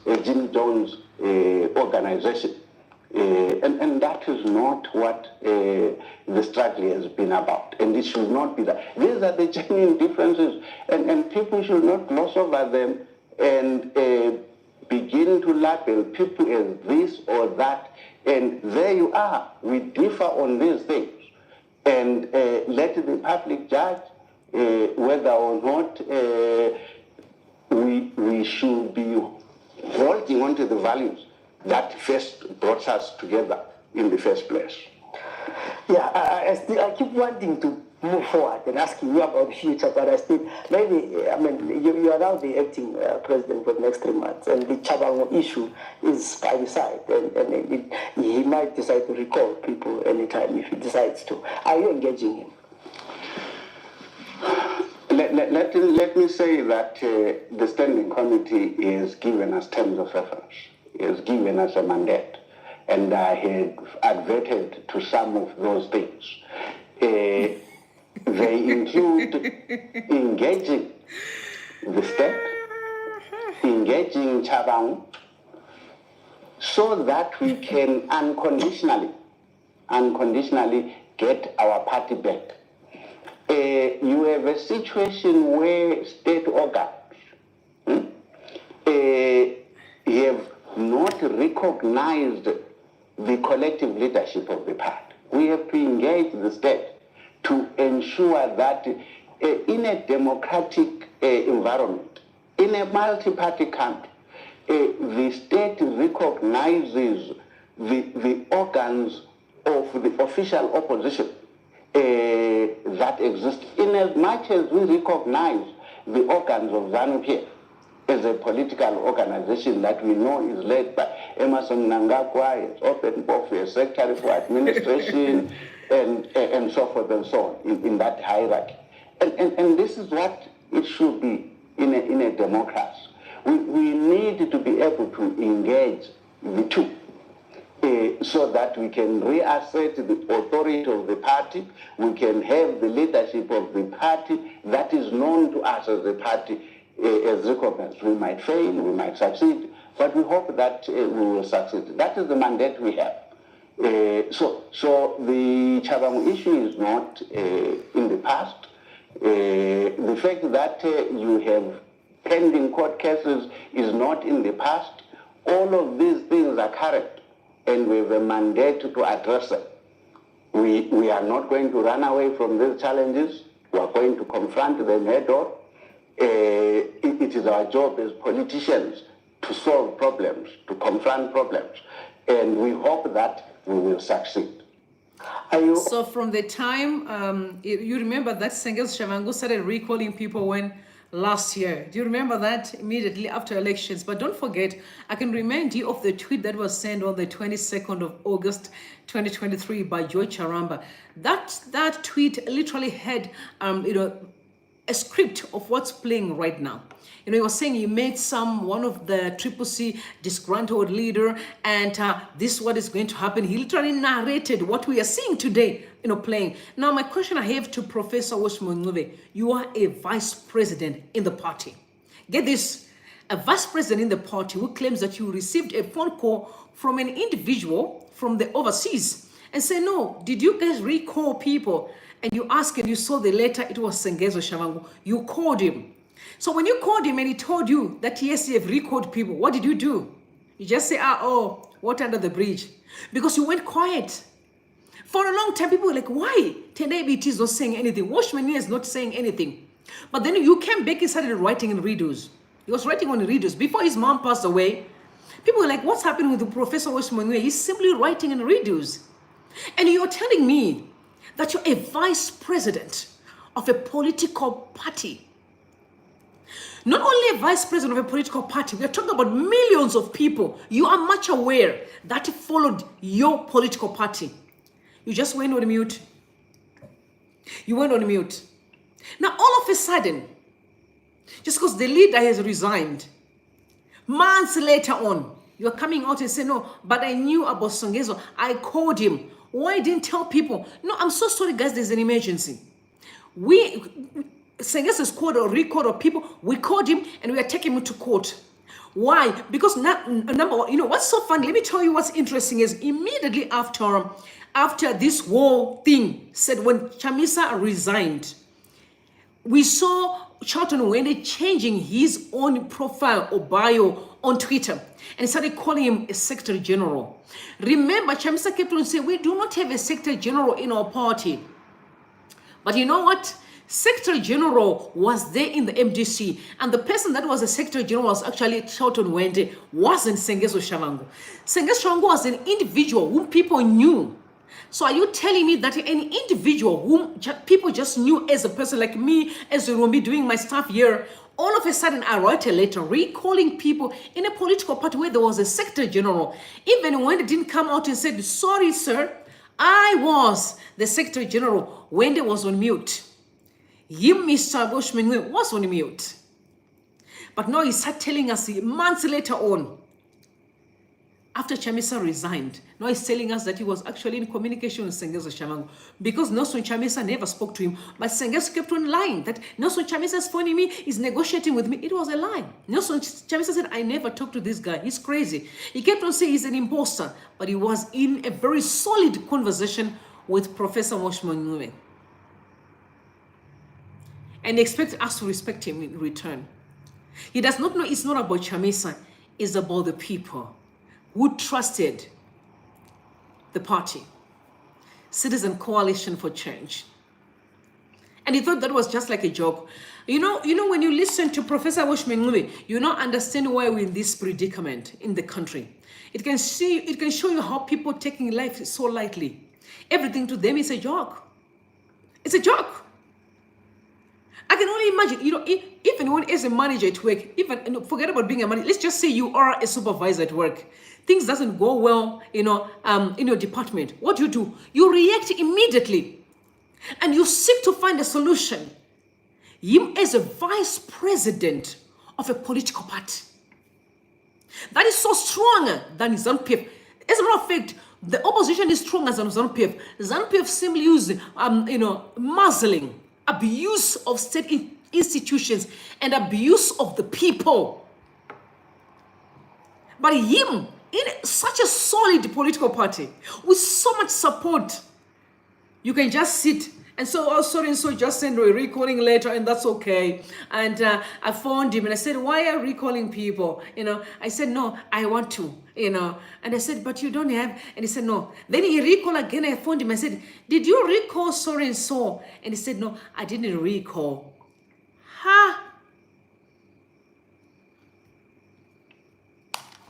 a Jim Jones organization. And that is not what the struggle has been about. And it should not be that. These are the genuine differences, and people should not gloss over them and begin to label people as this or that. And there you are. We differ on these things. And let the public judge whether or not we should be holding on to the values that first brought us together in the first place. Yeah, I keep wanting to move forward and asking you about the future, but I still, maybe, I mean, you are now the acting president for the next 3 months, and the Chabangu issue is by the side, and he might decide to recall people anytime if he decides to. Are you engaging him? Let me say that the Standing Committee is given us terms of reference, is given us a mandate, and I had adverted to some of those things. They include engaging the state, engaging Chabangu, so that we can unconditionally get our party back. You have a situation where state organs have not recognized the collective leadership of the party. We have to engage the state to ensure that in a democratic environment, in a multi-party country, the state recognizes the organs of the official opposition that exist, in as much as we recognize the organs of ZANU-PF as a political organization that we know is led by Emerson Mnangagwa, it's open both for a secretary for administration and so forth and so on in that hierarchy. And this is what it should be in a democracy. We need to be able to engage the two so that we can reassert the authority of the party, we can have the leadership of the party that is known to us as a party as recognized. We might fail, we might succeed, but we hope that we will succeed. That is the mandate we have. So the Chabangu issue is not in the past. The fact that you have pending court cases is not in the past. All of these things are current, and we have a mandate to address them. We are not going to run away from these challenges. We are going to confront them head on. It is our job as politicians to solve problems, to confront problems, and we hope that we will succeed. So from the time, you remember that Sengezo Shavangu started recalling people when last year. Do you remember that? Immediately after elections. But don't forget, I can remind you of the tweet that was sent on the 22nd of August 2023 by Joy Charamba. That tweet literally had a script of what's playing right now. He was saying he made one of the Triple C disgruntled leader, and this is what is going to happen. He literally narrated what we are seeing today, playing. Now, my question I have to Professor Welshman, you are a vice president in the party. Get this, a vice president in the party who claims that you received a phone call from an individual from the overseas and say, no, did you guys recall people? And you ask and you saw the letter, it was Sengezo Shavangu. You called him. So when you called him and he told you that yes, you have recalled people, what did you do? You just say, water under the bridge. Because you went quiet. For a long time, people were like, why? Today Biti is not saying anything. Welshman is not saying anything. But then you came back and started writing in redos. He was writing on the redos. Before his mom passed away, people were like, what's happening with the Professor Welshman? He's simply writing in redos. And you're telling me that you're a vice president of a political party. Not only a vice president of a political party, we are talking about millions of people. You are much aware that followed your political party. You just went on mute. You went on mute. Now, all of a sudden, just because the leader has resigned, months later on, you're coming out and saying, no, but I knew about Sengezo. I called him. Why didn't tell people? No, I'm so sorry, guys, there's an emergency. Sengezo is called or recalled of people. We called him and we are taking him to court. Why? Because number one, what's so funny? Let me tell you what's interesting is immediately after this whole thing said, when Chamisa resigned, we saw Charlton Wende changing his own profile or bio on Twitter and started calling him a Secretary General. Remember, Chamisa kept on saying, we do not have a Secretary General in our party. But you know what? Secretary General was there in the MDC, and the person that was the Secretary General was actually Charlton Wende, wasn't Sengezo Shavangu. Sengezo Shavangu was an individual whom people knew. So are you telling me that an individual whom people just knew as a person like me, as Rombi doing my stuff here, all of a sudden I write a letter recalling people in a political party where there was a Secretary General, even when it didn't come out and said, sorry, sir, I was the Secretary General. Wende was on mute. Him, Mr. Welshman, was on mute. But now he started telling us months later on, after Chamisa resigned, now he's telling us that he was actually in communication with Sengezo Shavangu because Nelson Chamisa never spoke to him. But Sengezo kept on lying that Nelson Chamisa is phoning me, is negotiating with me. It was a lie. Nelson Chamisa said, I never talked to this guy. He's crazy. He kept on saying he's an imposter, but he was in a very solid conversation with Professor Welshman and expect us to respect him in return. He does not know it's not about Chamisa, it's about the people who trusted the party, Citizen Coalition for Change. And he thought that was just like a joke. You know, when you listen to Professor Welshman, you don't understand why we're in this predicament in the country. It can show you how people taking life so lightly. Everything to them is a joke. It's a joke. I can only imagine, even when as a manager at work, even forget about being a manager, let's just say you are a supervisor at work. Things doesn't go well, in your department. What do? You react immediately and you seek to find a solution. Him as a vice president of a political party that is so strong than ZANU-PF. As a matter of fact, the opposition is stronger than ZANU-PF. ZANU-PF simply use muzzling, abuse of state institutions, and abuse of the people. But him, in such a solid political party, with so much support, you can just sit and so, oh, sorry, and so just send a recalling letter, and that's okay. And I phoned him and I said, why are you recalling people? I said, no, I want to, And I said, but you don't have. And he said, no. Then he recalled again. I phoned him. I said, did you recall sorry and so? And he said, no, I didn't recall.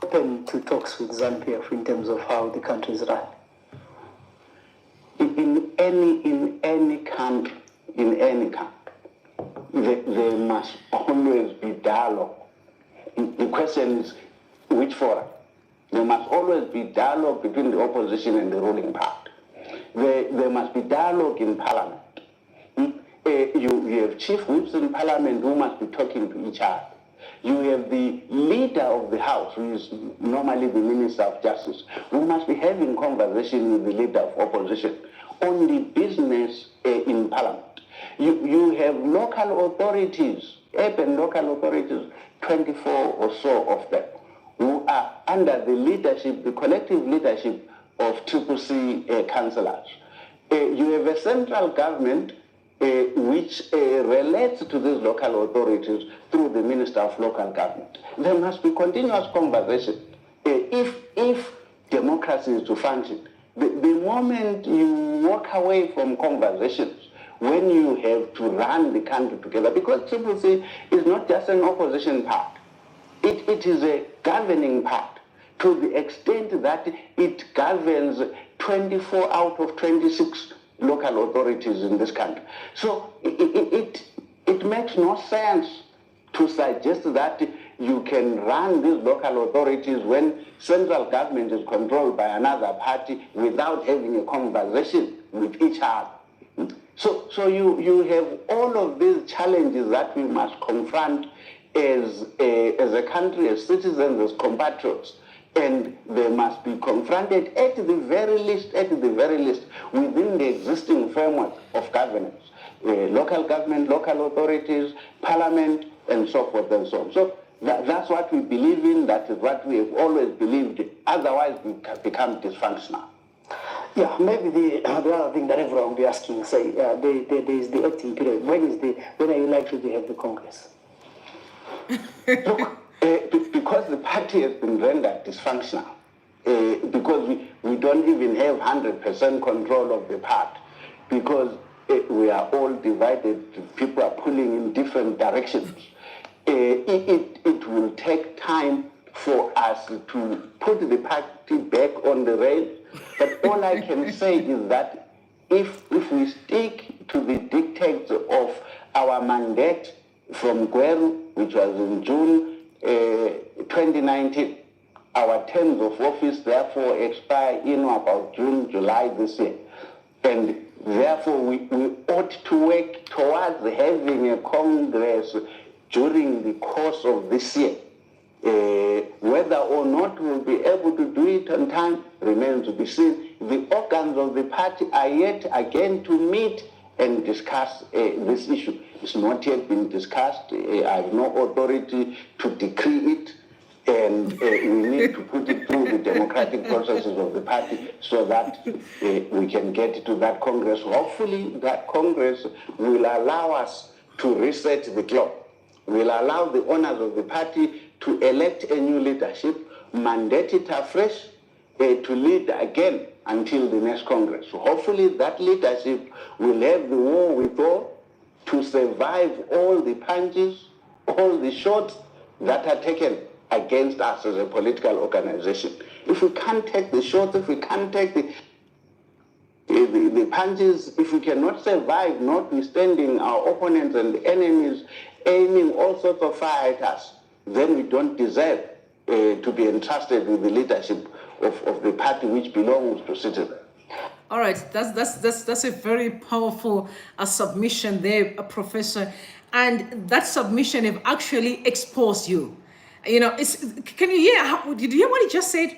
Open to talks with ZANU-PF in terms of how the country is run. In any country, there must always be dialogue. The question is, which forum? There must always be dialogue between the opposition and the ruling party. There must be dialogue in parliament. You have chief whips in parliament who must be talking to each other. You have the leader of the house, who is normally the Minister of Justice, who must be having conversation with the leader of opposition on the business in parliament. You have local authorities, urban local authorities, 24 or so of them, who are under the leadership, the collective leadership of CCC councillors. You have a central government which relates to these local authorities through the Minister of Local Government. There must be continuous conversation if democracy is to function. The moment you walk away from conversations, when you have to run the country together, because CCC is not just an opposition party, it is a governing party to the extent that it governs 24 out of 26 local authorities in this country. So it makes no sense to suggest that you can run these local authorities when central government is controlled by another party without having a conversation with each other. So you have all of these challenges that we must confront as a country, as citizens, as compatriots. And they must be confronted at the very least, within the existing framework of governance. Local government, local authorities, parliament, and so forth and so on. So that's what we believe in, that is what we have always believed. Otherwise, we can become dysfunctional. Yeah, maybe the other thing that everyone will be asking, say, there is the acting period. When are you likely to have the Congress? Look, because the party has been rendered dysfunctional, because we don't even have 100% control of the party, because we are all divided, people are pulling in different directions, it will take time for us to put the party back on the rail. But all I can say is that if we stick to the dictates of our mandate from Gweru, which was in June 2019, our terms of office therefore expire in about June, July this year. And therefore we ought to work towards having a Congress during the course of this year. Whether or not we'll be able to do it on time remains to be seen. The organs of the party are yet again to meet and discuss this issue. It's not yet been discussed. I have no authority to decree it, and we need to put it through the democratic processes of the party so that we can get to that Congress. Hopefully that Congress will allow us to reset the clock, will allow the owners of the party to elect a new leadership, mandate it afresh, to lead again until the next Congress. So hopefully that leadership will have the wherewithal to survive all the punches, all the shots that are taken against us as a political organization. If we can't take the shots, if we can't take the punches, if we cannot survive, notwithstanding our opponents and enemies aiming all sorts of fire at us, then we don't deserve to be entrusted with the leadership of the party which belongs to citizens. All right, that's a very powerful submission there, Professor, and that submission have actually exposed you. You know, can you hear? Did you hear what he just said?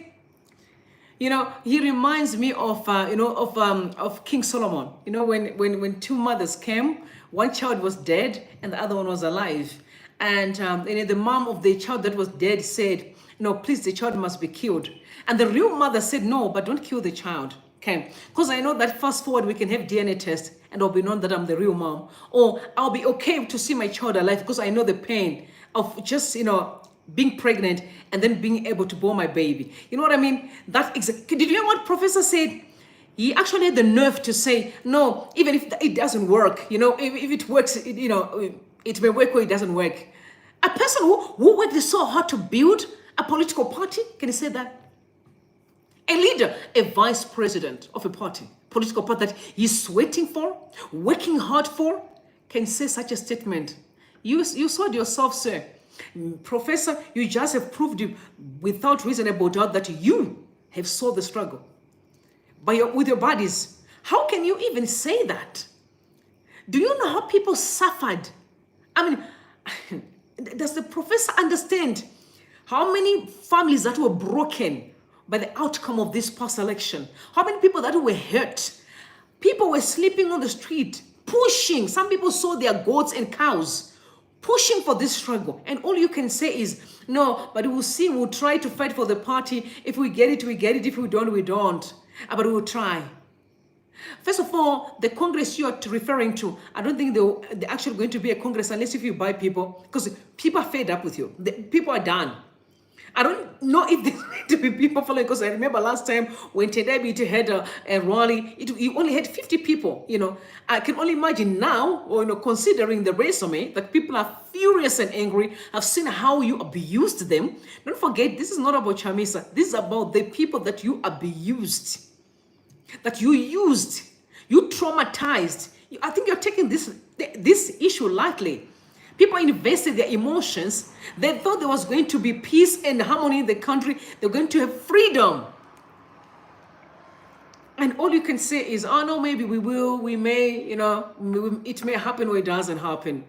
You know, he reminds me of of King Solomon. You know, when two mothers came, one child was dead and the other one was alive, and the mom of the child that was dead said, "No, please, the child must be killed." And the real mother said, "No, but don't kill the child." Okay, because I know that fast forward we can have DNA test and it'll be known that I'm the real mom, or I'll be okay to see my child alive because I know the pain of just being pregnant and then being able to bore my baby. You know what I mean? Did you hear what Professor said? He actually had the nerve to say, no, even if it doesn't work, if it works, it may work or it doesn't work. A person who worked so hard to build a political party, can you say that? A leader, a vice president of a party, political party that he's sweating for, working hard for, can say such a statement. You saw it yourself, sir. Professor, you just have proved without reasonable doubt that you have saw the struggle with your bodies. How can you even say that? Do you know how people suffered? I mean, does the professor understand how many families that were broken by the outcome of this past election? How many people that were hurt? People were sleeping on the street, pushing. Some people sold their goats and cows, pushing for this struggle. And all you can say is, no, but we'll see, we'll try to fight for the party. If we get it, we get it. If we don't, we don't. But we'll try. First of all, the Congress you're referring to, I don't think they're actually going to be a Congress unless if you buy people, because people are fed up with you. People are done. I don't know if there's going to be people following, because I remember last time when Biti had a rally, you only had 50 people. I can only imagine now, considering the resume, that people are furious and angry. I've seen how you abused them. Don't forget, this is not about Chamisa. This is about the people that you abused, that you used, you traumatized. I think you're taking this issue lightly. People invested their emotions. They thought there was going to be peace and harmony in the country. They're going to have freedom. And all you can say is, oh no, maybe we will, we may, it may happen or it doesn't happen.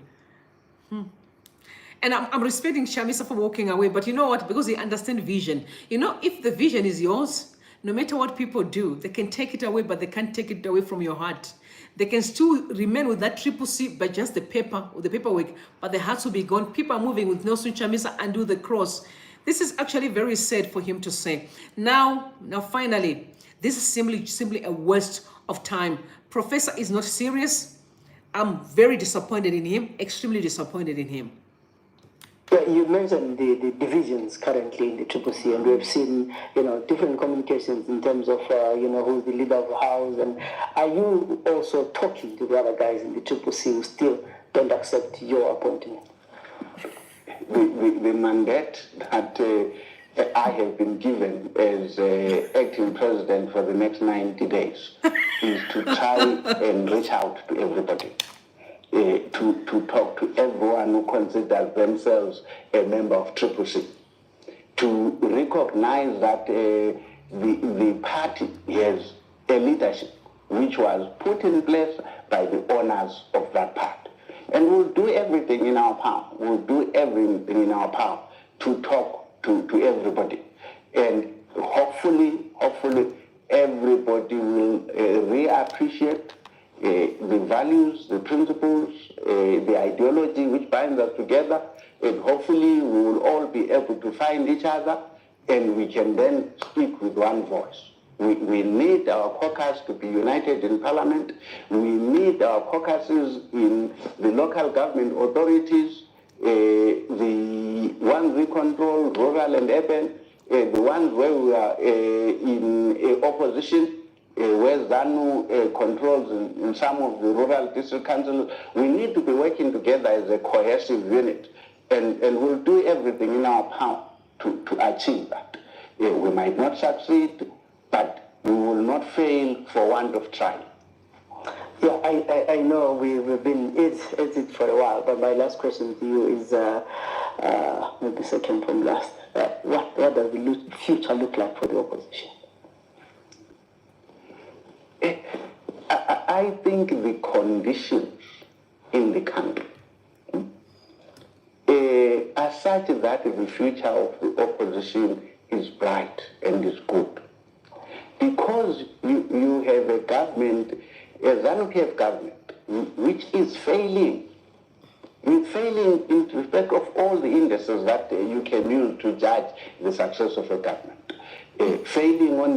And I'm respecting Chamisa for walking away, but you know what? Because they understand vision. If the vision is yours, no matter what people do, they can take it away, but they can't take it away from your heart. They can still remain with that triple C by just the paper or the paperwork, but the hearts will be gone. People are moving with Nelson Chamisa and do the cross. This is actually very sad for him to say. Now finally, this is simply a waste of time. Professor is not serious. I'm very disappointed in him, extremely disappointed in him. Yeah, you mentioned the divisions currently in the Triple C, and we've seen, different communications in terms of, who's the leader of the house. And are you also talking to the other guys in the Triple C who still don't accept your appointment? The mandate that I have been given as acting president for the next 90 days is to try and reach out to everybody. To talk to everyone who considers themselves a member of Triple C, to recognize that the party has a leadership which was put in place by the owners of that party. And we'll do everything in our power. We'll do everything in our power to talk to everybody. And hopefully everybody will reappreciate the values, the principles, the ideology which binds us together, and hopefully we will all be able to find each other and we can then speak with one voice. We need our caucus to be united in parliament. We need our caucuses in the local government authorities, the ones we control, rural and urban, the ones where we are in opposition, where ZANU controls in some of the rural district councils. We need to be working together as a cohesive unit, and we'll do everything in our power to achieve that. We might not succeed, but we will not fail for want of trying. Yeah, I know we've been at it for a while, but my last question to you is maybe second from last. What does the future look like for the opposition? I think the conditions in the country are such that the future of the opposition is bright and is good. Because you have a government, a ZANU-PF government, which is failing. It's failing in respect of all the indices that you can use to judge the success of a government. Failing on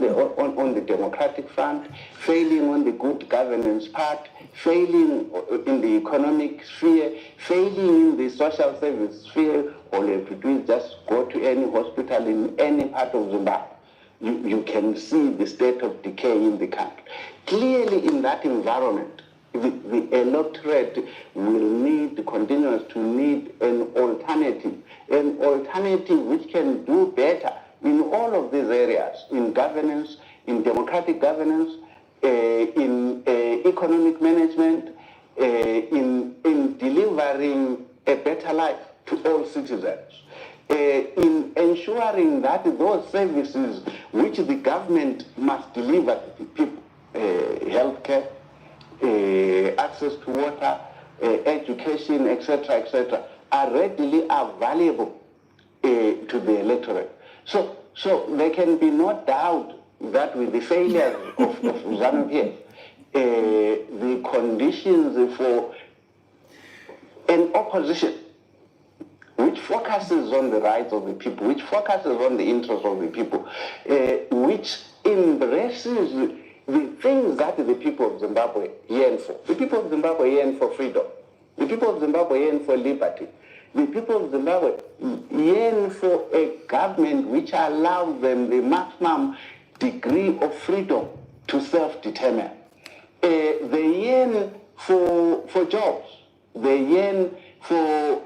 the democratic front, failing on the good governance part, failing in the economic sphere, failing in the social service sphere. All you have to do is just go to any hospital in any part of Zimbabwe. You can see the state of decay in the country. Clearly, in that environment, the electorate will continue to need an alternative which can do better in all of these areas, in governance, in democratic governance, in economic management, in delivering a better life to all citizens, in ensuring that those services which the government must deliver to the people, healthcare, access to water, education, etc., are readily available to the electorate. So there can be no doubt that with the failures of ZANU-PF, the conditions for an opposition which focuses on the rights of the people, which focuses on the interests of the people, which embraces the things that the people of Zimbabwe yearn for. The people of Zimbabwe yearn for freedom. The people of Zimbabwe yearn for liberty. The people of Zimbabwe yearn for a government which allows them the maximum degree of freedom to self-determine. They yearn for jobs. They yearn for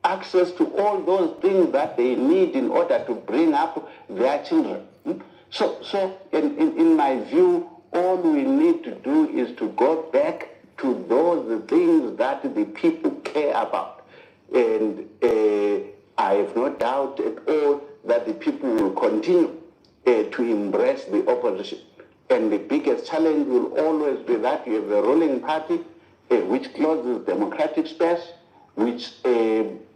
access to all those things that they need in order to bring up their children. So in my view, all we need to do is to go back to those things that the people care about. And I have no doubt at all that the people will continue to embrace the opposition. And the biggest challenge will always be that you have a ruling party which closes democratic space, which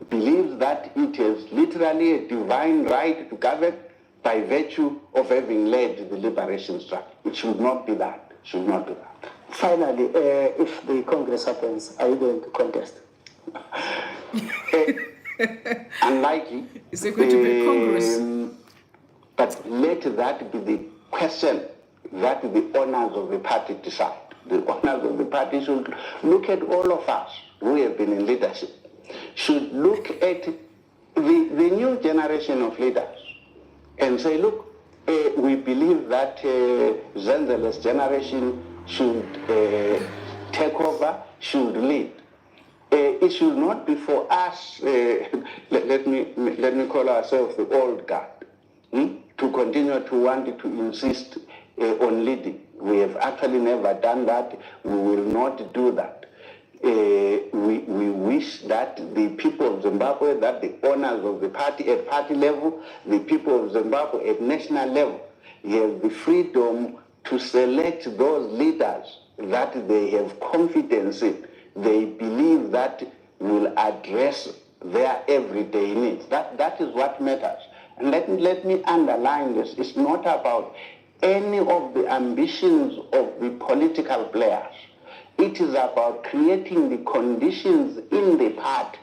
believes that it has literally a divine right to govern by virtue of having led the liberation struggle. It should not be that. It should not be that. Finally, if the Congress happens, are you going to contest? Unlikely. Is there going to be a Congress? But let that be the question that the owners of the party decide. The owners of the party should look at all of us who have been in leadership, should look at the new generation of leaders and say, look, we believe that Zenzele's generation should take over, should lead. It should not be for us, let me call ourselves the old guard, to continue to want to insist on leading. We have actually never done that. We will not do that. We wish that the people of Zimbabwe, that the owners of the party at party level, the people of Zimbabwe at national level, have the freedom to select those leaders that they have confidence in, they believe that will address their everyday needs. That is what matters. And let me underline this. It's not about any of the ambitions of the political players. It is about creating the conditions in the party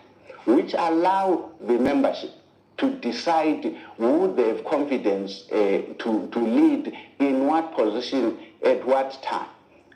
which allow the membership to decide who they have confidence to lead in what position at what time.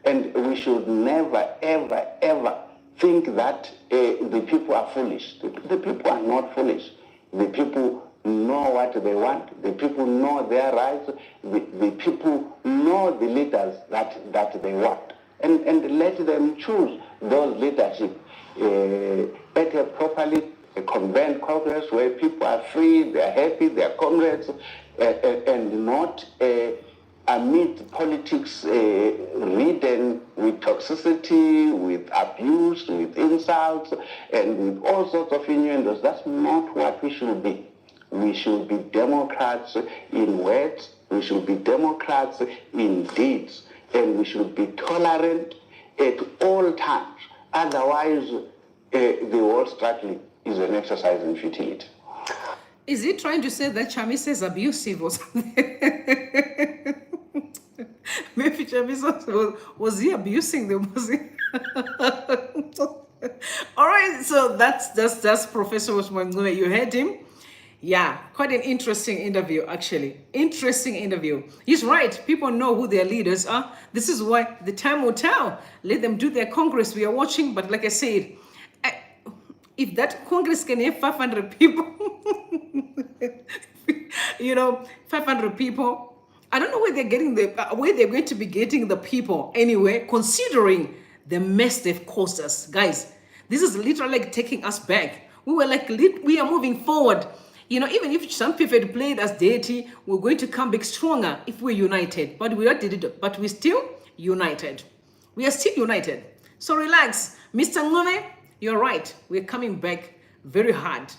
And we should never, ever, ever think that the people are foolish. The people are not foolish. The people know what they want. The people know their rights. The people know the leaders that they want. And let them choose those leadership at a properly convened Congress where people are free, they are happy, they are comrades, and not amid politics ridden with toxicity, with abuse, with insults, and with all sorts of innuendos. That's not what we should be. We should be Democrats in words, we should be Democrats in deeds, and we should be tolerant at all times. Otherwise, the whole struggle is an exercise in futility. Is he trying to say that Chamisa is abusive or something? Maybe Chamisa was he abusing them? Was he? All right, so that's Professor Welshman. You heard him. Yeah, quite an interesting interview, actually. Interesting interview. He's right. People know who their leaders are. This is why the time will tell. Let them do their Congress. We are watching, but like I said, if that Congress can have 500 people, 500 people, I don't know where they're getting where they're going to be getting the people anyway, considering the mess they've caused us. Guys, this is literally like taking us back. We were like, we are moving forward. Even if some people had played as deity, we're going to come back stronger if we're united. But we did it. But we're still united. We are still united. So relax. Mr. Ngome, you're right. We're coming back very hard.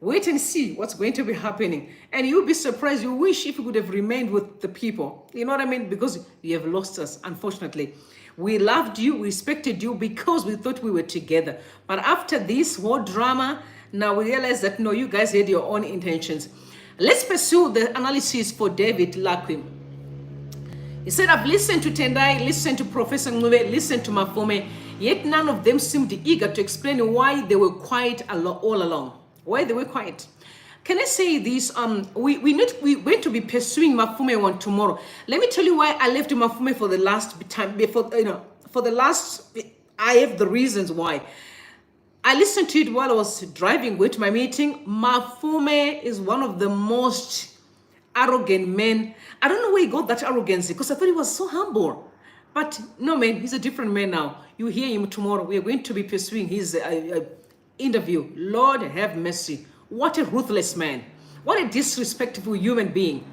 Wait and see what's going to be happening. And you'll be surprised. You wish if you could have remained with the people. You know what I mean? Because you have lost us, unfortunately. We loved you, we respected you because we thought we were together. But after this whole drama, now we realize that no, you guys had your own intentions. Let's pursue the analysis for David Lakwim. He said, I've listened to Tendai, listened to Professor Ngube, listened to Mafume, yet none of them seemed eager to explain why they were quiet all along. Why they were quiet. Can I say this? We're going to be pursuing Mafume one tomorrow. Let me tell you why I left Mafume for the last time. I have the reasons why. I listened to it while I was driving with my meeting. Mafume is one of the most arrogant men. I don't know where he got that arrogance because I thought he was so humble. But no, man, he's a different man now. You hear him tomorrow. We are going to be pursuing his interview. Lord have mercy. What a ruthless man. What a disrespectful human being.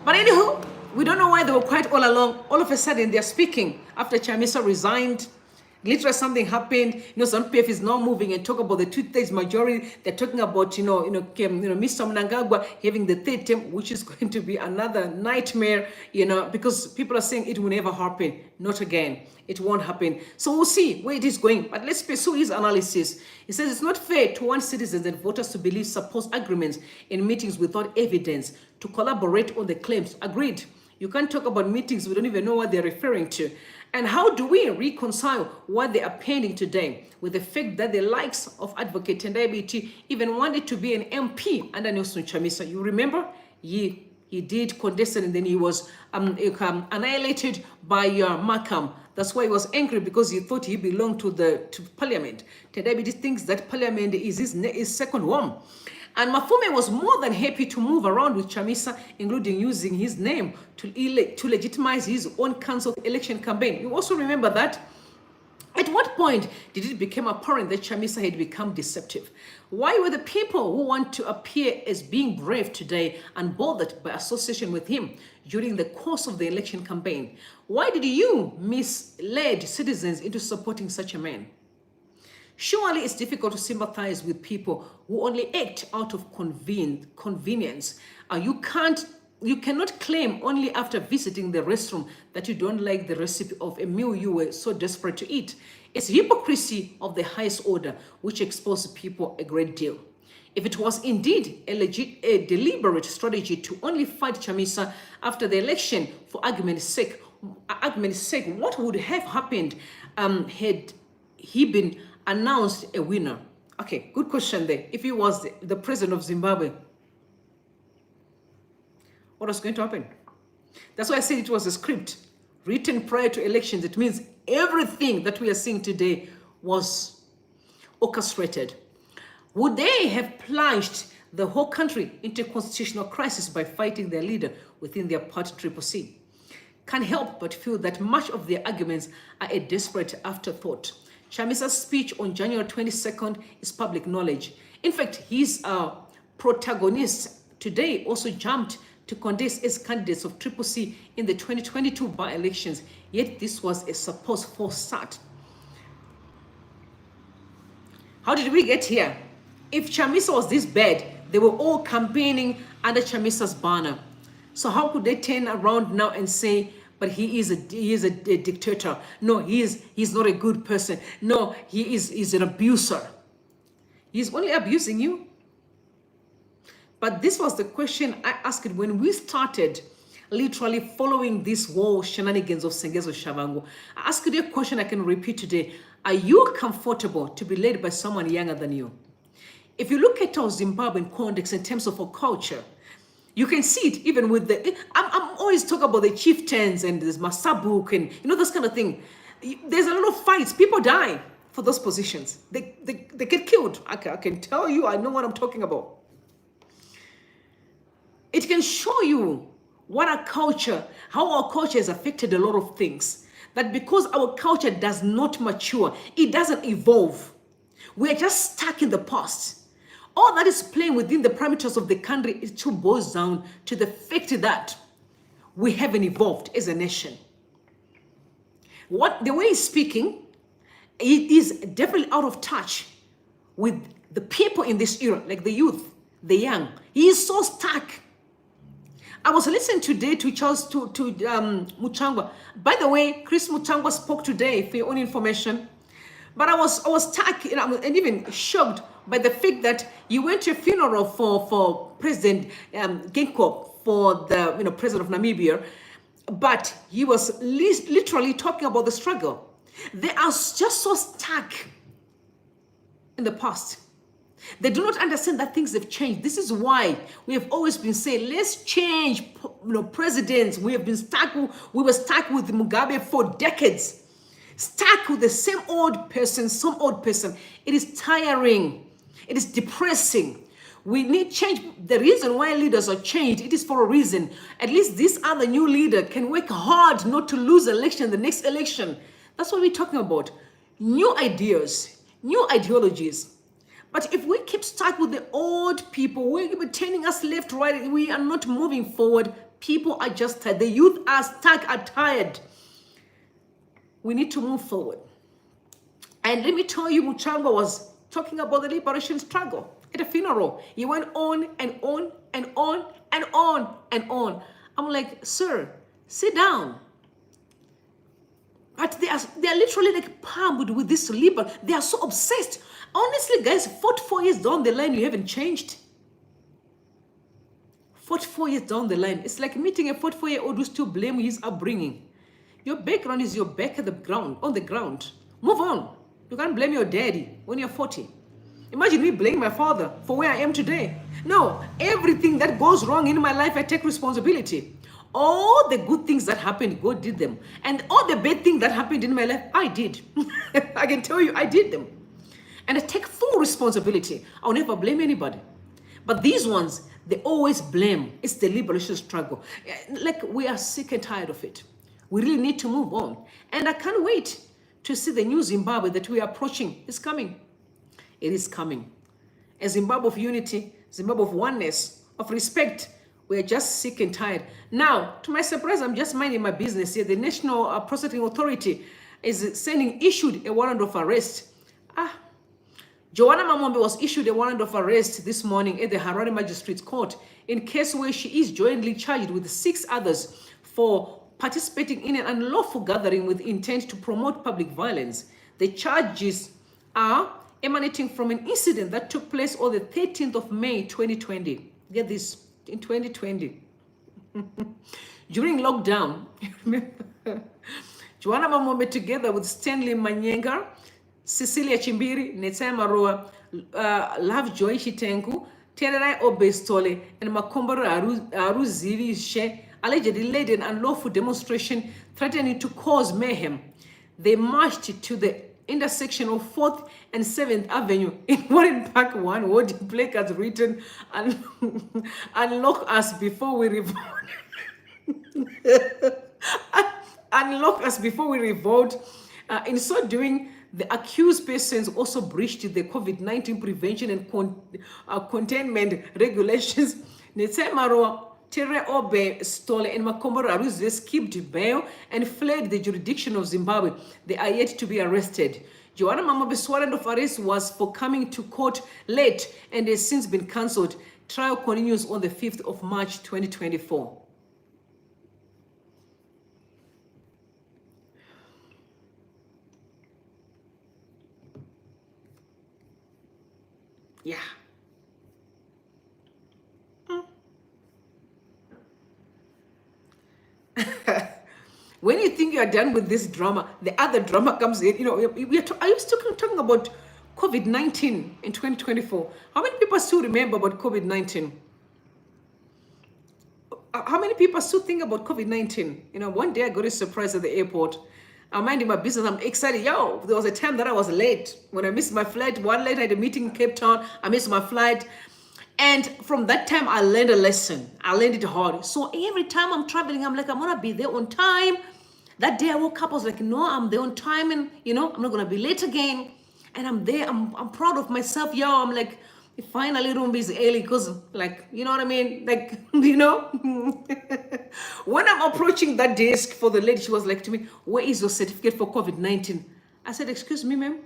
But anywho, we don't know why they were quiet all along. All of a sudden, they're speaking after Chamisa resigned. Literally something happened. Some PF is now moving and talk about the 2/3 majority. They're talking about, Mr. Mnangagwa having the third term, which is going to be another nightmare, because people are saying it will never happen. Not again. It won't happen. So we'll see where it is going. But let's pursue his analysis. He says it's not fair to want citizens and voters to believe supposed agreements in meetings without evidence to collaborate on the claims. Agreed. You can't talk about meetings. We don't even know what they're referring to. And how do we reconcile what they are pending today with the fact that the likes of Advocate Tendai Biti even wanted to be an MP under Nelson Chamisa? You remember? He did contest and then he was annihilated by Markham. That's why he was angry, because he thought he belonged to Parliament. Tendai Biti thinks that Parliament is his second home. And Mafume was more than happy to move around with Chamisa, including using his name to legitimize his own council election campaign. You also remember that? At what point did it become apparent that Chamisa had become deceptive? Why were the people who want to appear as being brave today unbothered by association with him during the course of the election campaign? Why did you mislead citizens into supporting such a man? Surely it's difficult to sympathize with people who only act out of convenience. You cannot claim only after visiting the restroom that you don't like the recipe of a meal you were so desperate to eat. It's hypocrisy of the highest order which exposes people a great deal. If it was indeed a deliberate strategy to only fight Chamisa after the election for argument's sake, what would have happened had he been announced a winner? Okay, good question there. If he was the president of Zimbabwe, what was going to happen? That's why I said it was a script written prior to elections. It means everything that we are seeing today was orchestrated. Would they have plunged the whole country into a constitutional crisis by fighting their leader within their party Triple C? Can't help but feel that much of their arguments are a desperate afterthought. Chamisa's speech on January 22nd is public knowledge. In fact, his protagonist today also jumped to contest as candidates of Triple C in the 2022 by-elections, yet this was a supposed false start. How did we get here? If Chamisa was this bad, they were all campaigning under Chamisa's banner. So how could they turn around now and say, but he is a dictator? No, he's not a good person. No, he's an abuser. He's only abusing you. But this was the question I asked when we started literally following this whole shenanigans of Sengezo Shavangu. I asked you a question I can repeat today. Are you comfortable to be led by someone younger than you? If you look at our Zimbabwean context in terms of our culture, you can see it even with the, I'm always talking about the chieftains and there's Masabuk and this kind of thing. There's a lot of fights. People die for those positions. They get killed. I can tell you, I know what I'm talking about. It can show you what our culture, how our culture has affected a lot of things. That because our culture does not mature, it doesn't evolve. We're just stuck in the past. All that is playing within the parameters of the country is to boils down to the fact that we haven't evolved as a nation. The way he's speaking, it is definitely out of touch with the people in this era, like the youth, the young. He is so stuck. I was listening today to Muchangwa. By the way, Chris Muchangwa spoke today for your own information. But I was stuck and even shocked by the fact that you went to a funeral for President Genko, for the president of Namibia, but he was literally talking about the struggle. They are just so stuck in the past. They do not understand that things have changed. This is why we have always been saying, let's change presidents. We were stuck with Mugabe for decades. Stuck with the same old person, some old person. It is tiring. It is depressing. We need change. The reason why leaders are changed, it is for a reason. At least this other new leader can work hard not to lose election, the next election. That's what we're talking about. New ideas, new ideologies. But if we keep stuck with the old people, we're turning us left, right, we are not moving forward. People are just tired. The youth are stuck, are tired. We need to move forward. And let me tell you, Muchangwa was talking about the liberation struggle at a funeral. He went on and on and on and on and on. I'm like, sir, sit down. But they are literally like pummeled with this liberal. They are so obsessed. Honestly, guys, 44 years down the line, you haven't changed. 44 years down the line, it's like meeting a 44-year-old who still blame his upbringing. Your background is your back at the ground, on the ground. Move on. You can't blame your daddy when you're 40. Imagine me blaming my father for where I am today. No, everything that goes wrong in my life, I take responsibility. All the good things that happened, God did them. And all the bad things that happened in my life, I did. I can tell you, I did them. And I take full responsibility. I'll never blame anybody. But these ones, they always blame. It's the liberation struggle. Like, we are sick and tired of it. We really need to move on. And I can't wait to see the new Zimbabwe that we are approaching. It's coming. It is coming. A Zimbabwe of unity, Zimbabwe of oneness, of respect. We are just sick and tired. Now, to my surprise, I'm just minding my business here. The National Prosecuting Authority is issued a warrant of arrest. Joanna Mamombe was issued a warrant of arrest this morning at the Harare Magistrates Court in case where she is jointly charged with 6 others for participating in an unlawful gathering with intent to promote public violence. The charges are emanating from an incident that took place on the 13th of May 2020. Get this, in 2020. During lockdown, Joanna Mamombe together with Stanley Manyenga, Cecilia Chimbiri, Netsema Roa, Love Joy Chitenku, Tererai Obestole, and Makombara Aruzivi She, allegedly led an unlawful demonstration threatening to cause mayhem. They marched to the intersection of 4th and 7th Avenue in Warren Park 1, where the placards written, unlock us before we revolt. Unlock us before we revolt. In so doing, the accused persons also breached the COVID-19 prevention and containment regulations. Netsemaro, Tere Obe Stole, and Makombora Aruz escaped bail and fled the jurisdiction of Zimbabwe. They are yet to be arrested. Joanna Mamabe's warrant of arrest was for coming to court late and has since been cancelled. Trial continues on the 5th of March 2024. Yeah. When you think you are done with this drama, the other drama comes in. You know, I was talking about COVID-19 in 2024. How many people still remember about COVID-19? How many people still think about COVID-19? You know, one day I got a surprise at the airport. I'm minding my business. I'm excited. Yo, there was a time that I was late. When I missed my flight, one late I had a meeting in Cape Town. I missed my flight. And from that time, I learned a lesson. I learned it hard. So every time I'm traveling, I'm like, I'm going to be there on time. That day I woke up, I was like, no, I'm there on time. And, you know, I'm not going to be late again. And I'm there. I'm proud of myself. Yo, I'm like, finally, room is early because, like, you know what I mean? Like, you know, when I'm approaching that desk for the lady, she was like to me, where is your certificate for COVID-19? I said, excuse me, ma'am,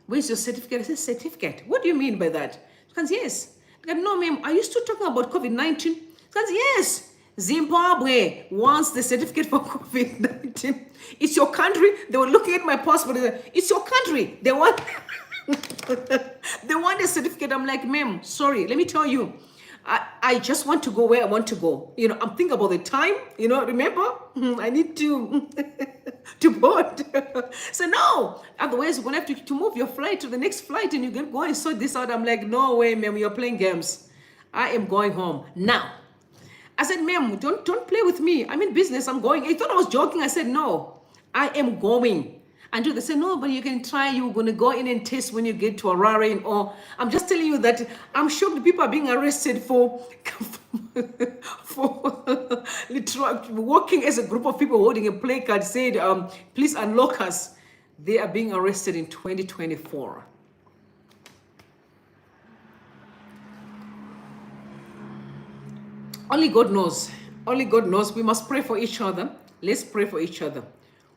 where's your certificate? I said, certificate? What do you mean by that? She goes, yes. I said, no, ma'am, are you still talking about COVID-19? She goes, yes. Zimbabwe wants the certificate for COVID-19. It's your country. They were looking at my passport. They said, it's your country. They want... they want a certificate. I'm like, ma'am, sorry, let me tell you, I just want to go where I want to go. You know, I'm thinking about the time, you know, remember, I need to board. So no, otherwise you're going to have to move your flight to the next flight and you can go and sort this out. I'm like, no way, ma'am, you're playing games. I am going home now. I said, ma'am, don't play with me. I'm in business. I'm going. I thought I was joking. I said, no, I am going. Until they say, no, but you can try. You're going to go in and test when you get to Harare. Or I'm just telling you that I'm shocked people are being arrested for walking as a group of people holding a placard said, please unlock us. They are being arrested in 2024. Only God knows. Only God knows. We must pray for each other. Let's pray for each other.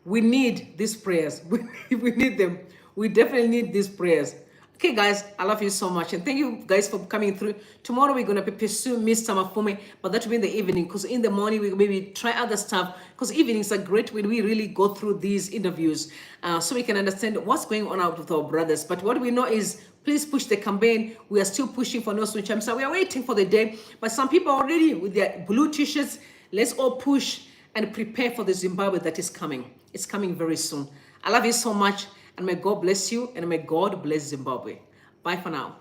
We need these prayers. We need them. We definitely need these prayers. Okay, guys, I love you so much. And thank you guys for coming through. Tomorrow we're going to pursue Mr. Mafume, but that will be in the evening because in the morning we maybe try other stuff because evenings are great when we really go through these interviews so we can understand what's going on out with our brothers. But what we know is please push the campaign. We are still pushing for no switch. So we are waiting for the day, but some people are already with their blue t-shirts. Let's all push and prepare for the Zimbabwe that is coming. It's coming very soon. I love you so much, and may God bless you, and may God bless Zimbabwe. Bye for now.